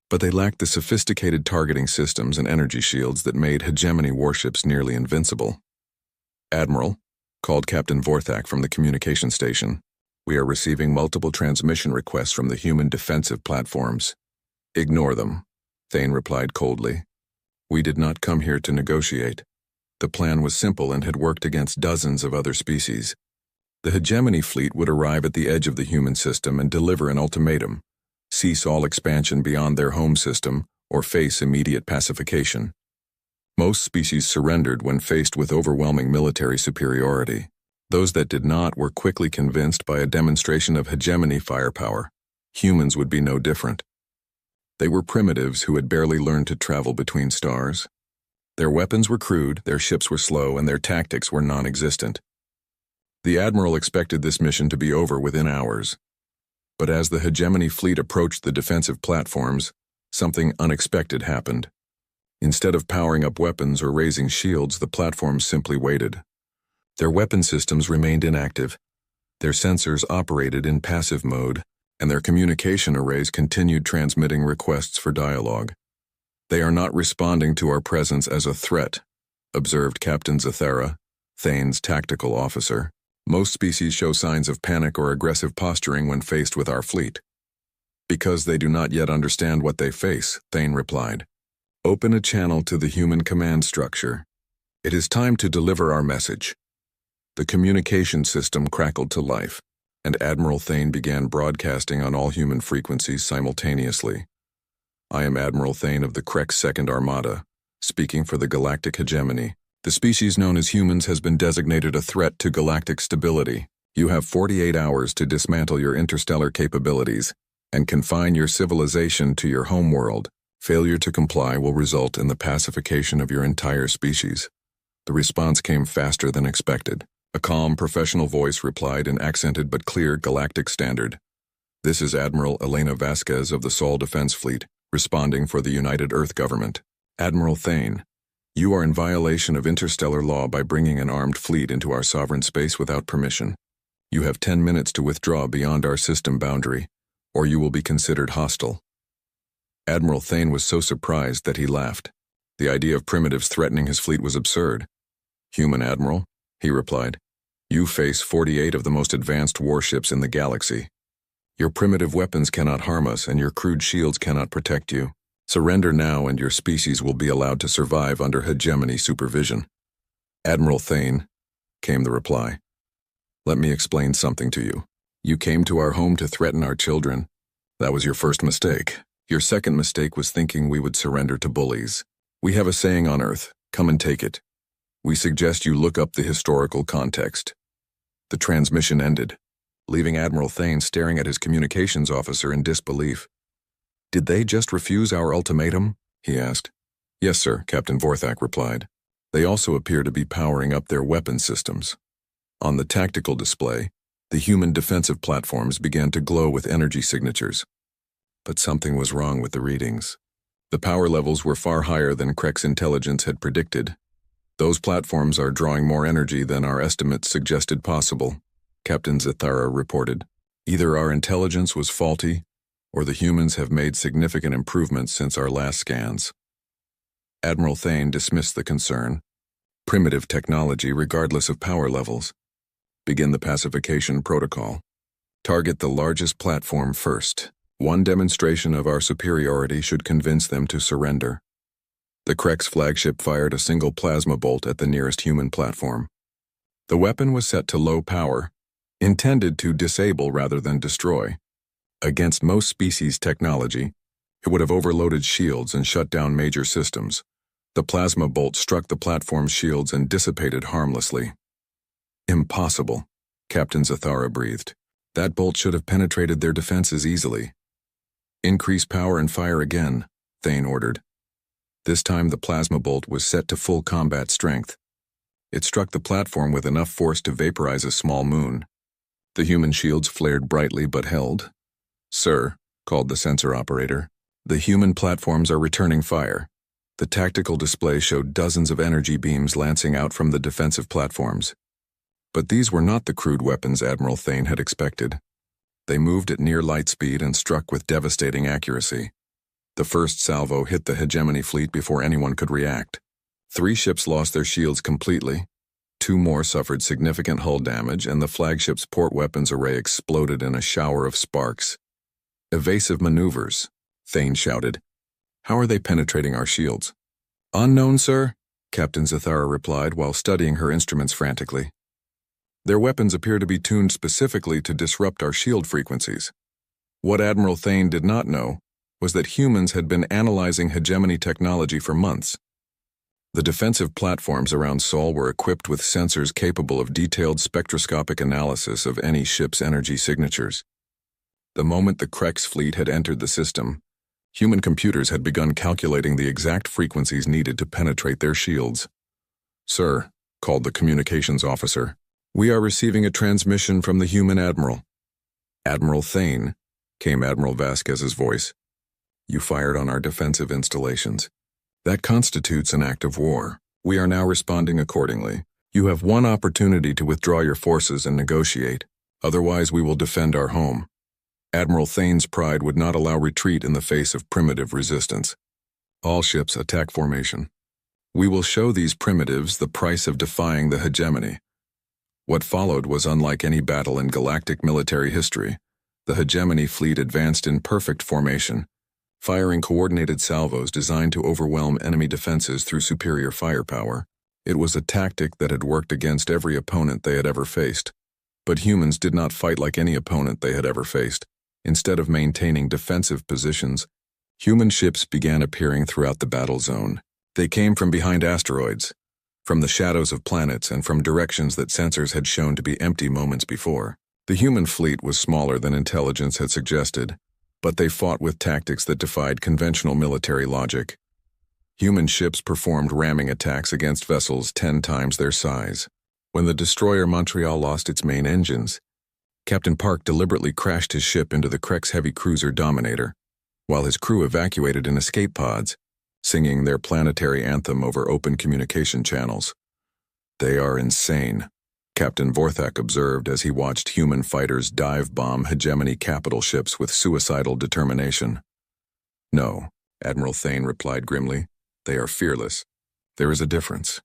but they lacked the sophisticated targeting systems and energy shields that made Hegemony warships nearly invincible. "Admiral," called Captain Vorthak from the communication station, We are receiving multiple transmission requests from the human defensive platforms. Ignore them, Thane replied coldly. We did not come here to negotiate. The plan was simple and had worked against dozens of other species. The hegemony fleet would arrive at the edge of the human system and deliver an ultimatum: cease all expansion beyond their home system or face immediate pacification. Most species surrendered when faced with overwhelming military superiority. Those that did not were quickly convinced by a demonstration of hegemony firepower. Humans would be no different. They were primitives who had barely learned to travel between stars. Their weapons were crude, their ships were slow, and their tactics were non-existent. The Admiral expected this mission to be over within hours. But as the hegemony fleet approached the defensive platforms, something unexpected happened. Instead of powering up weapons or raising shields, the platforms simply waited. Their weapon systems remained inactive. Their sensors operated in passive mode, and their communication arrays continued transmitting requests for dialogue. They are not responding to our presence as a threat, observed Captain Zathara, Thane's tactical officer. Most species show signs of panic or aggressive posturing when faced with our fleet. Because they do not yet understand what they face, Thane replied. Open a channel to the human command structure. It is time to deliver our message. The communication system crackled to life, and Admiral Thane began broadcasting on all human frequencies simultaneously. I am Admiral Thane of the Krek's Second Armada, speaking for the galactic hegemony. The species known as humans has been designated a threat to galactic stability. You have 48 hours to dismantle your interstellar capabilities and confine your civilization to your homeworld. Failure to comply will result in the pacification of your entire species. The response came faster than expected. A calm, professional voice replied in accented but clear galactic standard. This is Admiral Elena Vasquez of the Sol Defense Fleet, responding for the United Earth Government. Admiral Thane, you are in violation of interstellar law by bringing an armed fleet into our sovereign space without permission. You have 10 minutes to withdraw beyond our system boundary, or you will be considered hostile. Admiral Thane was so surprised that he laughed. The idea of primitives threatening his fleet was absurd. Human Admiral, he replied, you face 48 of the most advanced warships in the galaxy. Your primitive weapons cannot harm us, and your crude shields cannot protect you. Surrender now, and your species will be allowed to survive under hegemony supervision. Admiral Thane, came the reply. Let me explain something to you. You came to our home to threaten our children. That was your first mistake. Your second mistake was thinking we would surrender to bullies. We have a saying on Earth, come and take it. We suggest you look up the historical context. The transmission ended, leaving Admiral Thane staring at his communications officer in disbelief. Did they just refuse our ultimatum? He asked. Yes, sir, Captain Vorthak replied. They also appear to be powering up their weapon systems. On the tactical display, the human defensive platforms began to glow with energy signatures. But something was wrong with the readings. The power levels were far higher than Krek's intelligence had predicted. Those platforms are drawing more energy than our estimates suggested possible, Captain Zathara reported. Either our intelligence was faulty, or the humans have made significant improvements since our last scans. Admiral Thane dismissed the concern. Primitive technology regardless of power levels. Begin the pacification protocol. Target the largest platform first. One demonstration of our superiority should convince them to surrender. The Krek's flagship fired a single plasma bolt at the nearest human platform. The weapon was set to low power, intended to disable rather than destroy. Against most species' technology, it would have overloaded shields and shut down major systems. The plasma bolt struck the platform's shields and dissipated harmlessly. Impossible, Captain Zathara breathed. That bolt should have penetrated their defenses easily. Increase power and fire again, Thane ordered. This time the plasma bolt was set to full combat strength. It struck the platform with enough force to vaporize a small moon. The human shields flared brightly but held. Sir, called the sensor operator, the human platforms are returning fire. The tactical display showed dozens of energy beams lancing out from the defensive platforms. But these were not the crude weapons Admiral Thane had expected. They moved at near light speed and struck with devastating accuracy. The first salvo hit the hegemony fleet before anyone could react. 3 ships lost their shields completely. two more suffered significant hull damage, and the flagship's port weapons array exploded in a shower of sparks. "Evasive maneuvers," Thane shouted. "How are they penetrating our shields?" "Unknown, sir," Captain Zathara replied while studying her instruments frantically. "Their weapons appear to be tuned specifically to disrupt our shield frequencies." What Admiral Thane did not know was that humans had been analyzing hegemony technology for months. The defensive platforms around Sol were equipped with sensors capable of detailed spectroscopic analysis of any ship's energy signatures. The moment the Krex fleet had entered the system, human computers had begun calculating the exact frequencies needed to penetrate their shields. "Sir," called the communications officer, "we are receiving a transmission from the human admiral." "Admiral Thane," came Admiral Vasquez's voice. "You fired on our defensive installations. That constitutes an act of war. We are now responding accordingly. You have one opportunity to withdraw your forces and negotiate. Otherwise, we will defend our home." Admiral Thane's pride would not allow retreat in the face of primitive resistance. "All ships attack formation. We will show these primitives the price of defying the hegemony." What followed was unlike any battle in galactic military history. The hegemony fleet advanced in perfect formation, firing coordinated salvos designed to overwhelm enemy defenses through superior firepower. It was a tactic that had worked against every opponent they had ever faced. But humans did not fight like any opponent they had ever faced. Instead of maintaining defensive positions, human ships began appearing throughout the battle zone. They came from behind asteroids, from the shadows of planets, and from directions that sensors had shown to be empty moments before. The human fleet was smaller than intelligence had suggested, but they fought with tactics that defied conventional military logic. Human ships performed ramming attacks against vessels 10 times their size. When the destroyer Montreal lost its main engines, Captain Park deliberately crashed his ship into the Krex heavy cruiser Dominator, while his crew evacuated in escape pods, singing their planetary anthem over open communication channels. "They are insane," Captain Vorthak observed as he watched human fighters dive-bomb hegemony capital ships with suicidal determination. "No," Admiral Thane replied grimly. "They are fearless. There is a difference.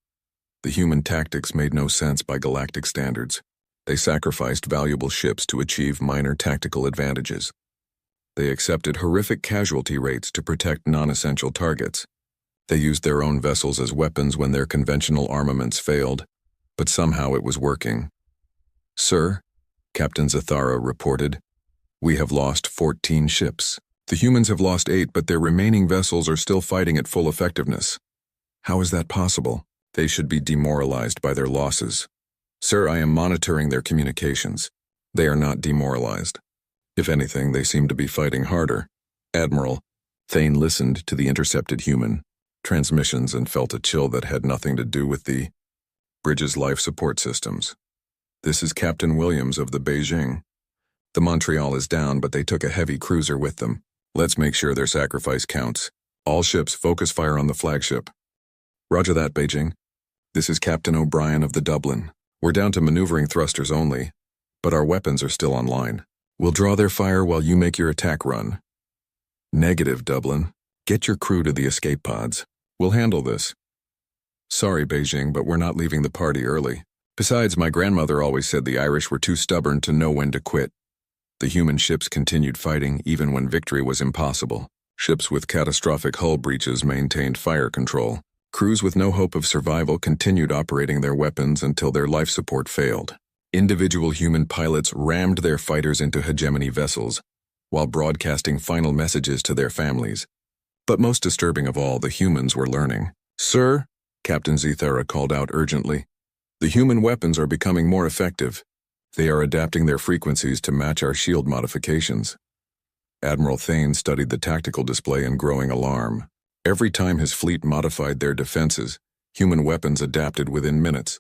The human tactics made no sense by galactic standards. They sacrificed valuable ships to achieve minor tactical advantages. They accepted horrific casualty rates to protect non-essential targets. They used their own vessels as weapons when their conventional armaments failed, but somehow it was working." "Sir," Captain Zathara reported, "we have lost 14 ships. The humans have lost 8, but their remaining vessels are still fighting at full effectiveness. How is that possible? They should be demoralized by their losses." "Sir, I am monitoring their communications. They are not demoralized. If anything, they seem to be fighting harder." "Admiral," Thane listened to the intercepted human transmissions and felt a chill that had nothing to do with the bridge's life support systems. "This is Captain Williams of the Beijing. The Montreal is down, but they took a heavy cruiser with them. Let's make sure their sacrifice counts. All ships focus fire on the flagship." "Roger that, Beijing. This is Captain O'Brien of the Dublin. We're down to maneuvering thrusters only, but our weapons are still online. We'll draw their fire while you make your attack run." "Negative, Dublin. Get your crew to the escape pods. We'll handle this." "Sorry, Beijing, but we're not leaving the party early. Besides, my grandmother always said the Irish were too stubborn to know when to quit." The human ships continued fighting even when victory was impossible. Ships with catastrophic hull breaches maintained fire control. Crews with no hope of survival continued operating their weapons until their life support failed. Individual human pilots rammed their fighters into hegemony vessels, while broadcasting final messages to their families. But most disturbing of all, the humans were learning. "Sir," Captain Zathara called out urgently, "the human weapons are becoming more effective. They are adapting their frequencies to match our shield modifications." Admiral Thane studied the tactical display in growing alarm. Every time his fleet modified their defenses, human weapons adapted within minutes.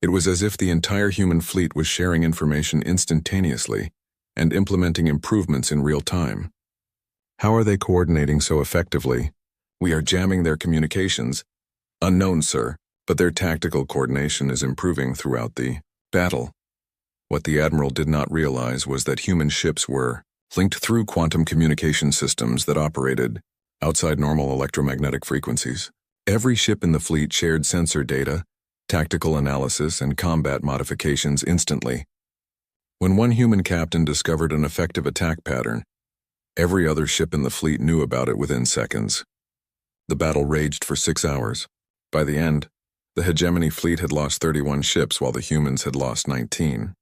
It was as if the entire human fleet was sharing information instantaneously and implementing improvements in real time. "How are they coordinating so effectively?" "We are jamming their communications." "Unknown, sir, but their tactical coordination is improving throughout the battle." What the Admiral did not realize was that human ships were linked through quantum communication systems that operated outside normal electromagnetic frequencies. Every ship in the fleet shared sensor data tactical analysis, and combat modifications instantly. When one human captain discovered an effective attack pattern, every other ship in the fleet knew about it within seconds. The battle raged for 6 hours. By the end, the hegemony fleet had lost 31 ships while the humans had lost 19.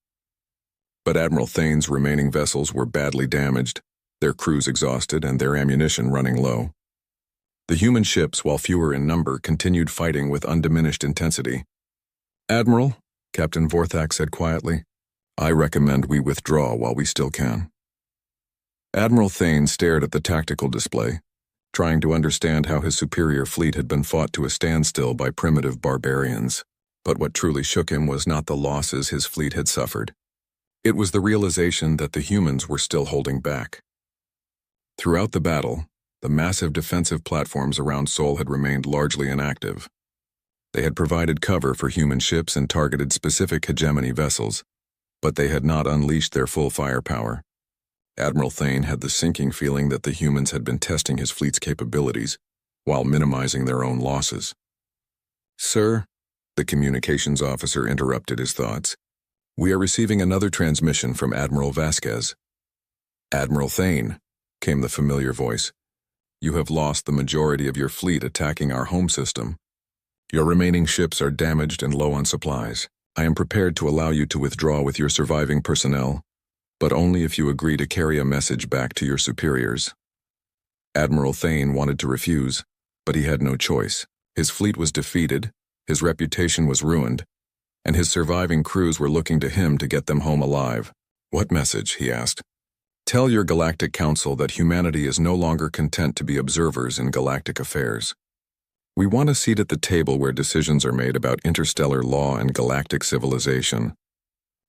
But Admiral Thane's remaining vessels were badly damaged, their crews exhausted, and their ammunition running low. The human ships, while fewer in number, continued fighting with undiminished intensity. "Admiral," Captain Vorthak said quietly, "I recommend we withdraw while we still can." Admiral Thane stared at the tactical display, trying to understand how his superior fleet had been fought to a standstill by primitive barbarians. But what truly shook him was not the losses his fleet had suffered. It was the realization that the humans were still holding back. Throughout the battle, the massive defensive platforms around Sol had remained largely inactive. They had provided cover for human ships and targeted specific hegemony vessels, but they had not unleashed their full firepower. Admiral Thane had the sinking feeling that the humans had been testing his fleet's capabilities while minimizing their own losses. "Sir," the communications officer interrupted his thoughts, "we are receiving another transmission from Admiral Vasquez." "Admiral Thane," came the familiar voice, "you have lost the majority of your fleet attacking our home system. Your remaining ships are damaged and low on supplies. I am prepared to allow you to withdraw with your surviving personnel, but only if you agree to carry a message back to your superiors." Admiral Thane wanted to refuse, but he had no choice. His fleet was defeated, his reputation was ruined, and his surviving crews were looking to him to get them home alive. "What message?" he asked. "Tell your Galactic Council that humanity is no longer content to be observers in galactic affairs. We want a seat at the table where decisions are made about interstellar law and galactic civilization.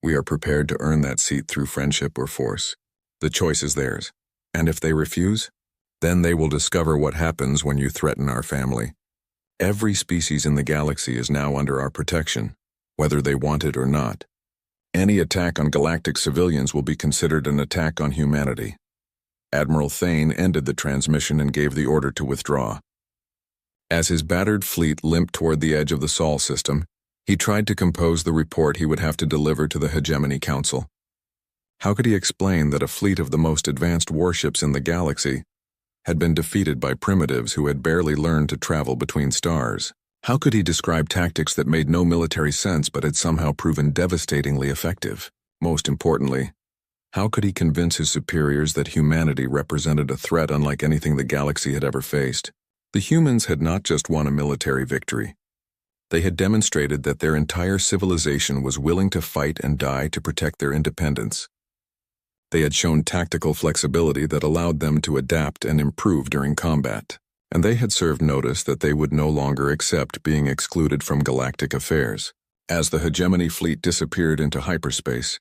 We are prepared to earn that seat through friendship or force. The choice is theirs. And if they refuse, then they will discover what happens when you threaten our family. Every species in the galaxy is now under our protection, whether they want it or not. Any attack on galactic civilians will be considered an attack on humanity." Admiral Thane ended the transmission and gave the order to withdraw. As his battered fleet limped toward the edge of the Sol system, he tried to compose the report he would have to deliver to the Hegemony Council. How could he explain that a fleet of the most advanced warships in the galaxy had been defeated by primitives who had barely learned to travel between stars? How could he describe tactics that made no military sense but had somehow proven devastatingly effective? Most importantly, how could he convince his superiors that humanity represented a threat unlike anything the galaxy had ever faced? The humans had not just won a military victory. They had demonstrated that their entire civilization was willing to fight and die to protect their independence. They had shown tactical flexibility that allowed them to adapt and improve during combat, and they had served notice that they would no longer accept being excluded from galactic affairs. As the Hegemony fleet disappeared into hyperspace,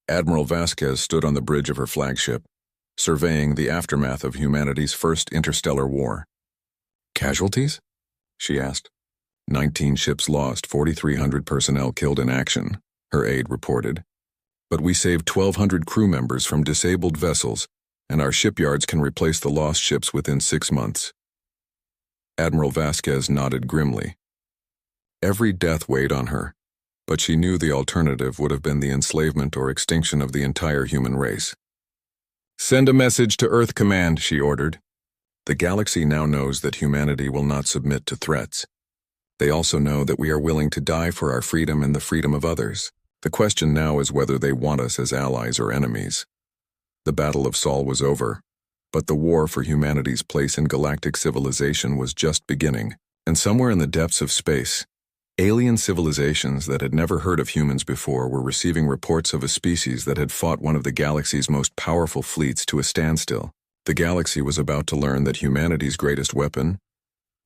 Admiral Vasquez stood on the bridge of her flagship, surveying the aftermath of humanity's first interstellar war. "Casualties?" she asked. 19 ships lost, 4,300 personnel killed in action, her aide reported. "But we saved 1,200 crew members from disabled vessels, and our shipyards can replace the lost ships within 6 months." Admiral Vasquez nodded grimly. Every death weighed on her, but she knew the alternative would have been the enslavement or extinction of the entire human race. "Send a message to Earth Command," she ordered. "The galaxy now knows that humanity will not submit to threats. They also know that we are willing to die for our freedom and the freedom of others. The question now is whether they want us as allies or enemies." The Battle of Sol was over, but the war for humanity's place in galactic civilization was just beginning, and somewhere in the depths of space, alien civilizations that had never heard of humans before were receiving reports of a species that had fought one of the galaxy's most powerful fleets to a standstill. The galaxy was about to learn that humanity's greatest weapon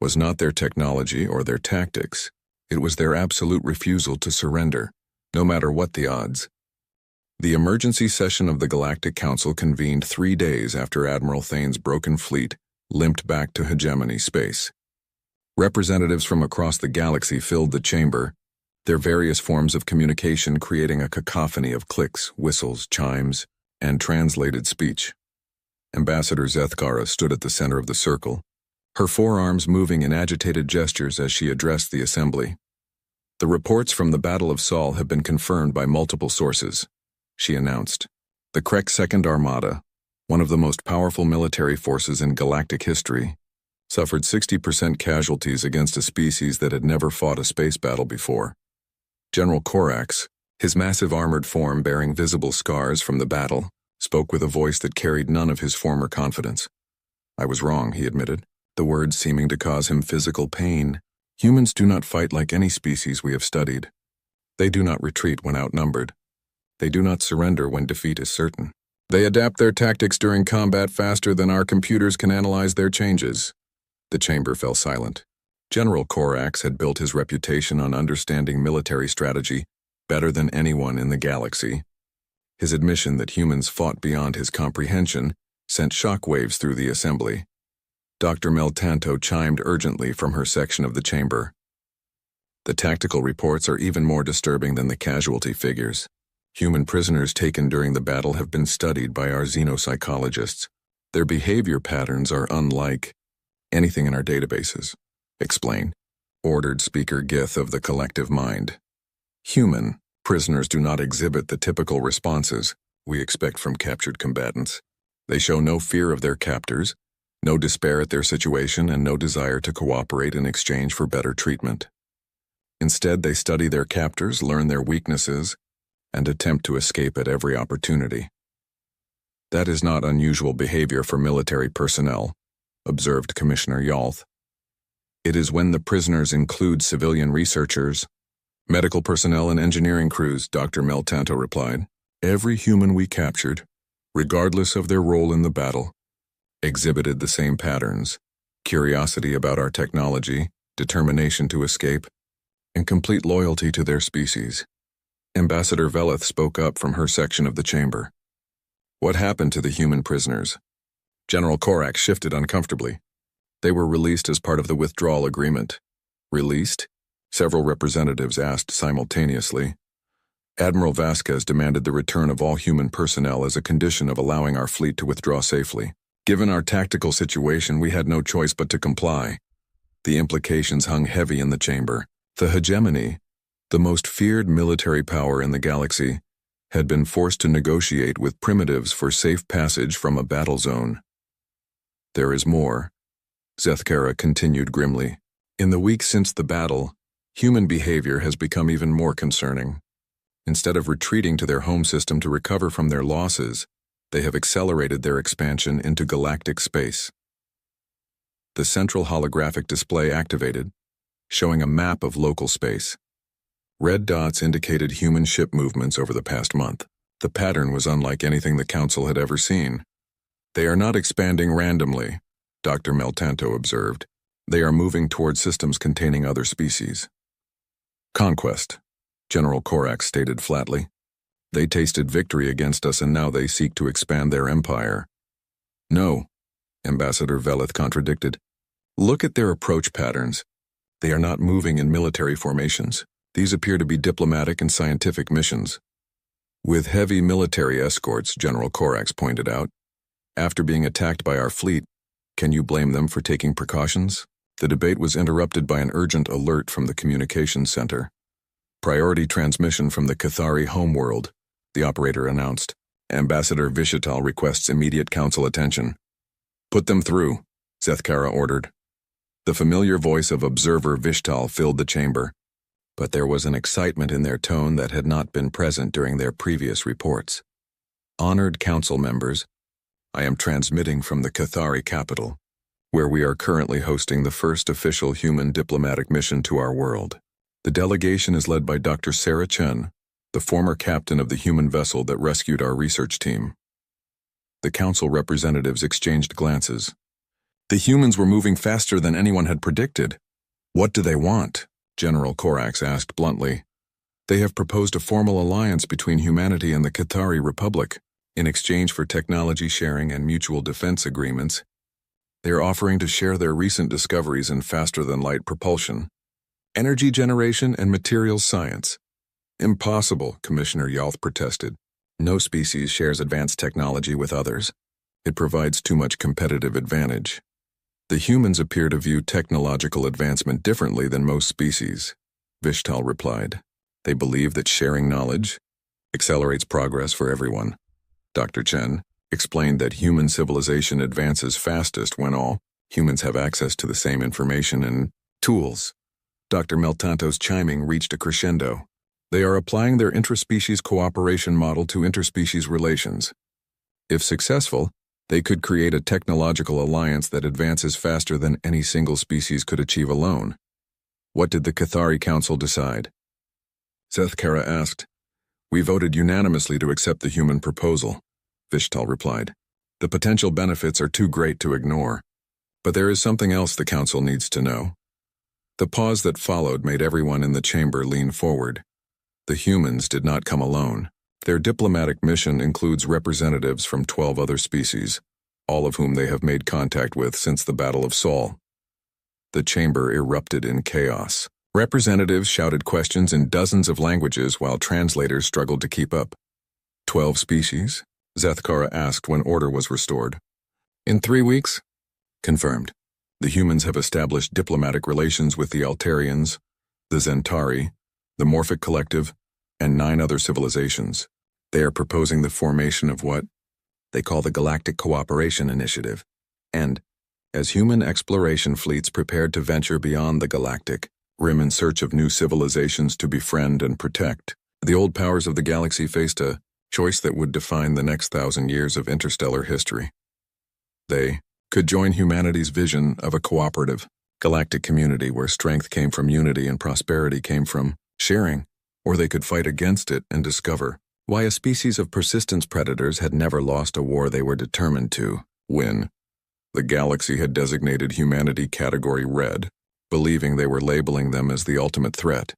was not their technology or their tactics. It was their absolute refusal to surrender, no matter what the odds. The emergency session of the Galactic Council convened 3 days after Admiral Thane's broken fleet limped back to hegemony space. Representatives from across the galaxy filled the chamber, their various forms of communication creating a cacophony of clicks, whistles, chimes, and translated speech. Ambassador Zethkara stood at the center of the circle, her forearms moving in agitated gestures as she addressed the assembly. The reports from the Battle of Saul have been confirmed by multiple sources, she announced. The Krek Second Armada, one of the most powerful military forces in galactic history, suffered 60% casualties against a species that had never fought a space battle before. General Korax, his massive armored form bearing visible scars from the battle, spoke with a voice that carried none of his former confidence. I was wrong, he admitted, the words seeming to cause him physical pain. Humans do not fight like any species we have studied. They do not retreat when outnumbered. They do not surrender when defeat is certain. They adapt their tactics during combat faster than our computers can analyze their changes. The chamber fell silent. General Korax had built his reputation on understanding military strategy better than anyone in the galaxy. His admission that humans fought beyond his comprehension sent shockwaves through the assembly. Dr. Meltanto chimed urgently from her section of the chamber. The tactical reports are even more disturbing than the casualty figures. Human prisoners taken during the battle have been studied by our xenopsychologists. Their behavior patterns are unlike anything in our databases. Explain, ordered Speaker Gith of the Collective Mind. Human prisoners do not exhibit the typical responses we expect from captured combatants. They show no fear of their captors, no despair at their situation, and no desire to cooperate in exchange for better treatment. Instead, they study their captors, learn their weaknesses, and attempt to escape at every opportunity. That is not unusual behavior for military personnel, observed Commissioner Yalth. It is when the prisoners include civilian researchers, medical personnel, and engineering crews, Dr. Meltanto replied. Every human we captured, regardless of their role in the battle, exhibited the same patterns: curiosity about our technology, determination to escape, and complete loyalty to their species. Ambassador Veleth spoke up from her section of the chamber. What happened to the human prisoners? General Korax shifted uncomfortably. They were released as part of the withdrawal agreement. Released? Several representatives asked simultaneously. Admiral Vasquez demanded the return of all human personnel as a condition of allowing our fleet to withdraw safely. Given our tactical situation, we had no choice but to comply. The implications hung heavy in the chamber. The hegemony, the most feared military power in the galaxy, had been forced to negotiate with primitives for safe passage from a battle zone. There is more, Zethkara continued grimly. In the weeks since the battle, human behavior has become even more concerning. Instead of retreating to their home system to recover from their losses, they have accelerated their expansion into galactic space. The central holographic display activated, showing a map of local space. Red dots indicated human ship movements over the past month. The pattern was unlike anything the Council had ever seen. They are not expanding randomly, Dr. Meltanto observed. They are moving toward systems containing other species. Conquest, General Korax stated flatly. They tasted victory against us and now they seek to expand their empire. No, Ambassador Veleth contradicted. Look at their approach patterns. They are not moving in military formations. These appear to be diplomatic and scientific missions. With heavy military escorts, General Korax pointed out. After being attacked by our fleet, can you blame them for taking precautions? The debate was interrupted by an urgent alert from the communications center. Priority transmission from the Cathari homeworld, the operator announced. Ambassador Vishital requests immediate council attention. Put them through, Zethkara ordered. The familiar voice of Observer Vishtal filled the chamber, but there was an excitement in their tone that had not been present during their previous reports. Honored council members, I am transmitting from the Cathari capital, where we are currently hosting the first official human diplomatic mission to our world. The delegation is led by Dr. Sarah Chen, the former captain of the human vessel that rescued our research team. The council representatives exchanged glances. The humans were moving faster than anyone had predicted. What do they want? General Korax asked bluntly. They have proposed a formal alliance between humanity and the Cathari Republic. In exchange for technology sharing and mutual defense agreements, they are offering to share their recent discoveries in faster-than-light propulsion, energy generation, and materials science. Impossible, Commissioner Yalth protested. No species shares advanced technology with others. It provides too much competitive advantage. The humans appear to view technological advancement differently than most species. Vishtal replied. They believe that sharing knowledge accelerates progress for everyone. Dr. Chen explained that human civilization advances fastest when all humans have access to the same information and tools. Dr. Meltanto's chiming reached a crescendo. They are applying their intraspecies cooperation model to interspecies relations. If successful, they could create a technological alliance that advances faster than any single species could achieve alone. What did the Cathari Council decide? Zethkara asked. We voted unanimously to accept the human proposal, Vishtal replied. The potential benefits are too great to ignore. But there is something else the council needs to know. The pause that followed made everyone in the chamber lean forward. The humans did not come alone. Their diplomatic mission includes representatives from 12 other species, all of whom they have made contact with since the Battle of Saul. The chamber erupted in chaos. Representatives shouted questions in dozens of languages while translators struggled to keep up. 12 species? Zethkara asked when order was restored. In 3 weeks? Confirmed. The humans have established diplomatic relations with the Altarians, the Zentari, the Morphic Collective, and 9 other civilizations. They are proposing the formation of what they call the Galactic Cooperation Initiative, and, as human exploration fleets prepared to venture beyond the galactic rim in search of new civilizations to befriend and protect, the old powers of the galaxy faced a choice that would define the next 1,000 years of interstellar history. They could join humanity's vision of a cooperative, galactic community where strength came from unity and prosperity came from sharing, or they could fight against it and discover why a species of persistence predators had never lost a war they were determined to win. The galaxy had designated humanity Category Red, believing they were labeling them as the ultimate threat.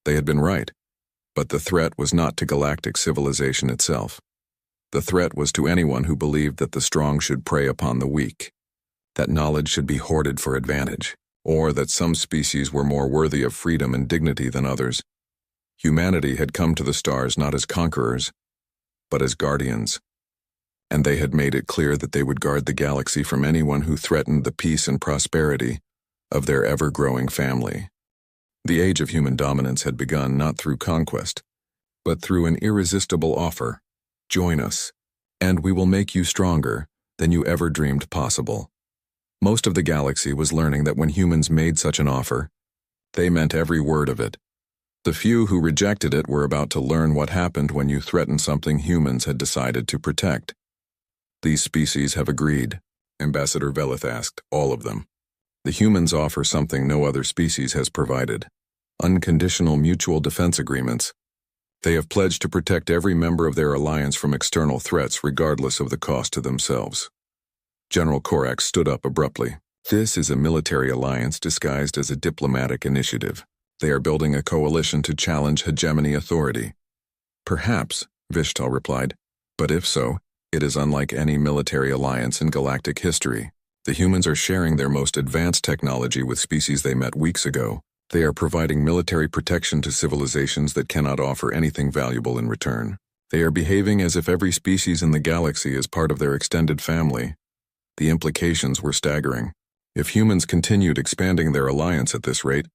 They had been right, but the threat was not to galactic civilization itself. The threat was to anyone who believed that the strong should prey upon the weak, that knowledge should be hoarded for advantage, or that some species were more worthy of freedom and dignity than others. Humanity had come to the stars not as conquerors, but as guardians, and they had made it clear that they would guard the galaxy from anyone who threatened the peace and prosperity of their ever-growing family. The age of human dominance had begun not through conquest, but through an irresistible offer. Join us, and we will make you stronger than you ever dreamed possible. Most of the galaxy was learning that when humans made such an offer, they meant every word of it. The few who rejected it were about to learn what happened when you threatened something humans had decided to protect. These species have agreed, Ambassador Velith asked, all of them. The humans offer something no other species has provided: unconditional mutual defense agreements. They have pledged to protect every member of their alliance from external threats regardless of the cost to themselves. General Korak stood up abruptly. This is a military alliance disguised as a diplomatic initiative. They are building a coalition to challenge hegemony authority. Perhaps, Vishtal replied, but if so, it is unlike any military alliance in galactic history. The humans are sharing their most advanced technology with species they met weeks ago. They are providing military protection to civilizations that cannot offer anything valuable in return. They are behaving as if every species in the galaxy is part of their extended family. The implications were staggering. If humans continued expanding their alliance at this rate,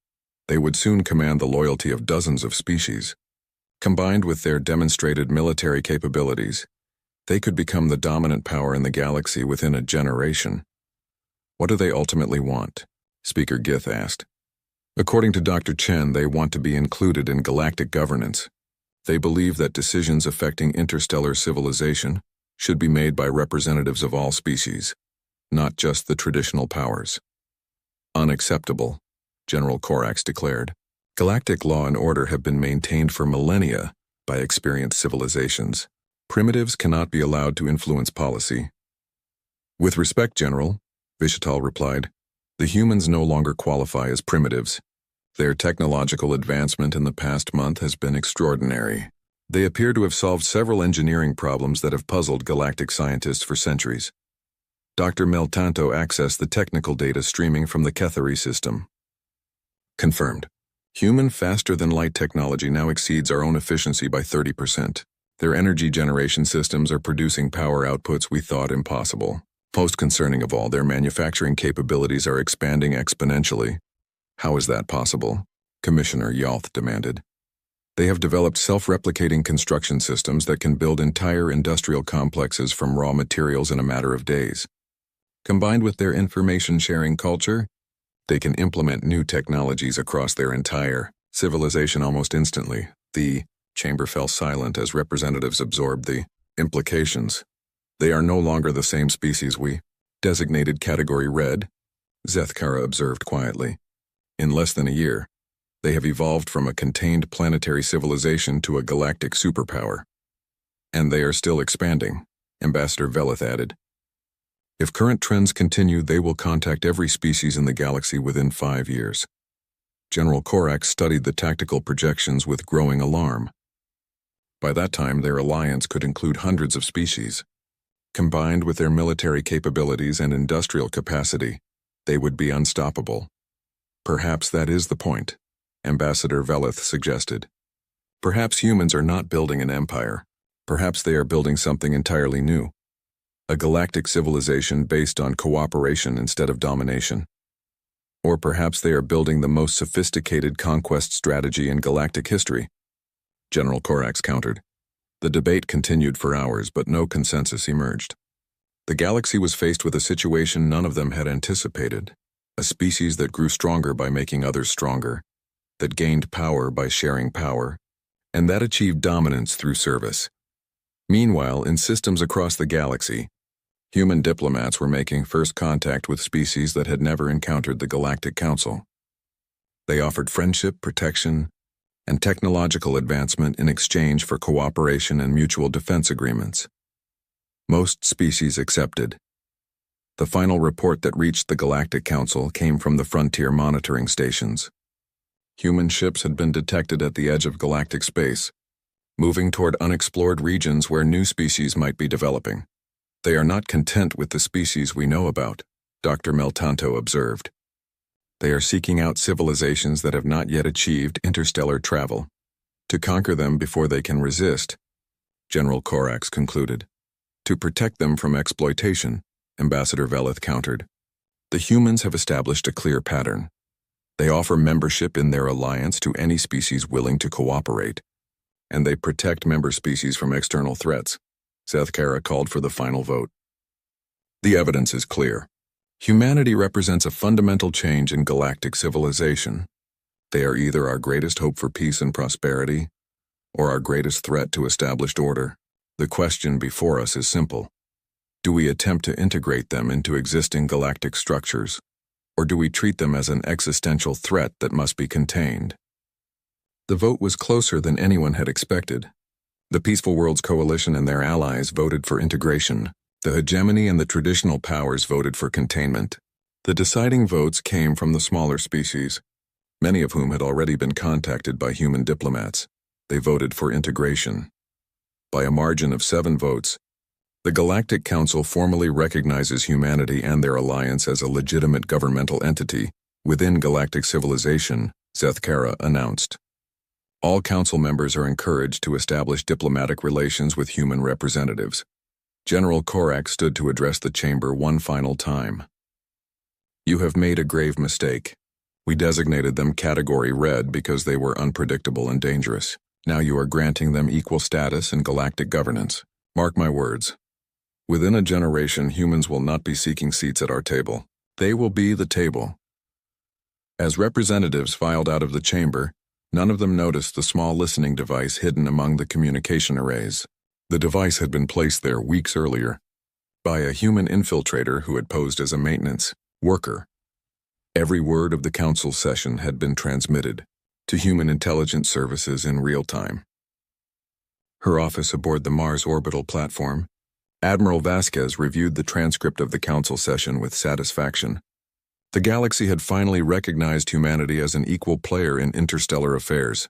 they would soon command the loyalty of dozens of species. Combined with their demonstrated military capabilities, they could become the dominant power in the galaxy within a generation. What do they ultimately want? Speaker Gith asked. According to Dr. Chen, they want to be included in galactic governance. They believe that decisions affecting interstellar civilization should be made by representatives of all species, not just the traditional powers. Unacceptable, General Korax declared. Galactic law and order have been maintained for millennia by experienced civilizations. Primitives cannot be allowed to influence policy. With respect, General, Vishatal replied, the humans no longer qualify as primitives. Their technological advancement in the past month has been extraordinary. They appear to have solved several engineering problems that have puzzled galactic scientists for centuries. Dr. Meltanto accessed the technical data streaming from the Kethari system. Confirmed. Human faster-than-light technology now exceeds our own efficiency by 30%. Their energy generation systems are producing power outputs we thought impossible. Most concerning of all, their manufacturing capabilities are expanding exponentially. How is that possible? Commissioner Yalth demanded. They have developed self-replicating construction systems that can build entire industrial complexes from raw materials in a matter of days. Combined with their information-sharing culture, they can implement new technologies across their entire civilization almost instantly. The chamber fell silent as representatives absorbed the implications. They are no longer the same species we designated Category Red, Zethkara observed quietly. In less than a year, they have evolved from a contained planetary civilization to a galactic superpower. And they are still expanding, Ambassador Velith added. If current trends continue, they will contact every species in the galaxy within 5 years. General Korax studied the tactical projections with growing alarm. By that time, their alliance could include hundreds of species. Combined with their military capabilities and industrial capacity, they would be unstoppable. Perhaps that is the point, Ambassador Velith suggested. Perhaps humans are not building an empire. Perhaps they are building something entirely new. A galactic civilization based on cooperation instead of domination. Or perhaps they are building the most sophisticated conquest strategy in galactic history. General Korax countered. The debate continued for hours, but no consensus emerged. The galaxy was faced with a situation none of them had anticipated. A species that grew stronger by making others stronger, that gained power by sharing power, and that achieved dominance through service. Meanwhile, in systems across the galaxy, human diplomats were making first contact with species that had never encountered the Galactic Council. They offered friendship, protection, and technological advancement in exchange for cooperation and mutual defense agreements. Most species accepted. The final report that reached the Galactic Council came from the frontier monitoring stations. Human ships had been detected at the edge of galactic space, moving toward unexplored regions where new species might be developing. They are not content with the species we know about, Dr. Meltanto observed. They are seeking out civilizations that have not yet achieved interstellar travel, to conquer them before they can resist, General Korax concluded. To protect them from exploitation, Ambassador Velith countered. The humans have established a clear pattern. They offer membership in their alliance to any species willing to cooperate, and they protect member species from external threats. Zethkara called for the final vote. The evidence is clear. Humanity represents a fundamental change in galactic civilization. They are either our greatest hope for peace and prosperity, or our greatest threat to established order. The question before us is simple. Do we attempt to integrate them into existing galactic structures, or do we treat them as an existential threat that must be contained? The vote was closer than anyone had expected. The Peaceful Worlds Coalition and their allies voted for integration. The hegemony and the traditional powers voted for containment. The deciding votes came from the smaller species, many of whom had already been contacted by human diplomats. They voted for integration. By a margin of 7 votes, the Galactic Council formally recognizes humanity and their alliance as a legitimate governmental entity within galactic civilization, Zethkara announced. All council members are encouraged to establish diplomatic relations with human representatives. General Korax stood to address the chamber one final time. You have made a grave mistake. We designated them Category Red because they were unpredictable and dangerous. Now you are granting them equal status in galactic governance. Mark my words. Within a generation, humans will not be seeking seats at our table. They will be the table. As representatives filed out of the chamber, none of them noticed the small listening device hidden among the communication arrays. The device had been placed there weeks earlier by a human infiltrator who had posed as a maintenance worker. Every word of the council session had been transmitted to human intelligence services in real time. Her office aboard the Mars orbital platform, Admiral Vasquez reviewed the transcript of the council session with satisfaction. The galaxy had finally recognized humanity as an equal player in interstellar affairs.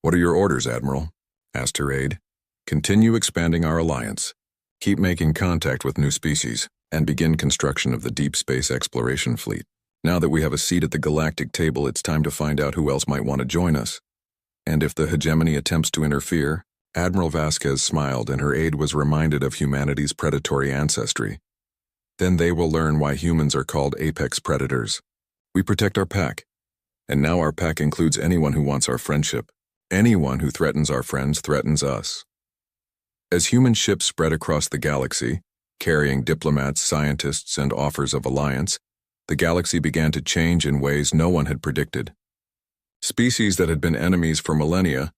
What are your orders, Admiral? Asked her aide. Continue expanding our alliance. Keep making contact with new species, and begin construction of the deep space exploration fleet. Now that we have a seat at the galactic table, it's time to find out who else might want to join us. And if the hegemony attempts to interfere, Admiral Vasquez smiled and her aide was reminded of humanity's predatory ancestry. Then they will learn why humans are called apex predators. We protect our pack. And now our pack includes anyone who wants our friendship. Anyone who threatens our friends threatens us. As human ships spread across the galaxy, carrying diplomats, scientists, and offers of alliance, the galaxy began to change in ways no one had predicted. Species that had been enemies for millennia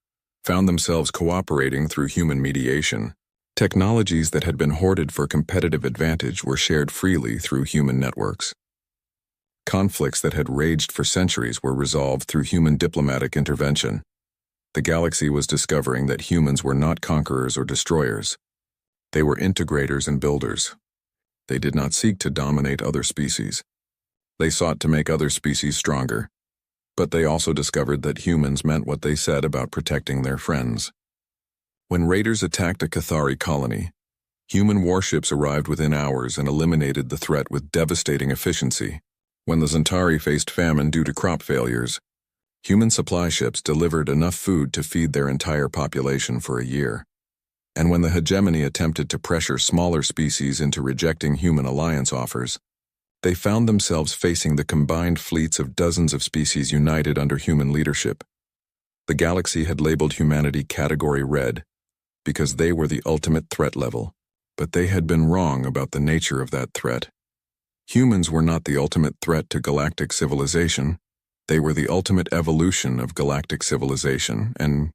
found themselves cooperating through human mediation. Technologies that had been hoarded for competitive advantage were shared freely through human networks. Conflicts that had raged for centuries were resolved through human diplomatic intervention. The galaxy was discovering that humans were not conquerors or destroyers. They were integrators and builders. They did not seek to dominate other species. They sought to make other species stronger. But they also discovered that humans meant what they said about protecting their friends. When raiders attacked a Cathari colony, human warships arrived within hours and eliminated the threat with devastating efficiency. When the Zentari faced famine due to crop failures, human supply ships delivered enough food to feed their entire population for a year. And when the hegemony attempted to pressure smaller species into rejecting human alliance offers, they found themselves facing the combined fleets of dozens of species united under human leadership. The galaxy had labeled humanity Category Red because they were the ultimate threat level, but they had been wrong about the nature of that threat. Humans were not the ultimate threat to galactic civilization. They were the ultimate evolution of galactic civilization, and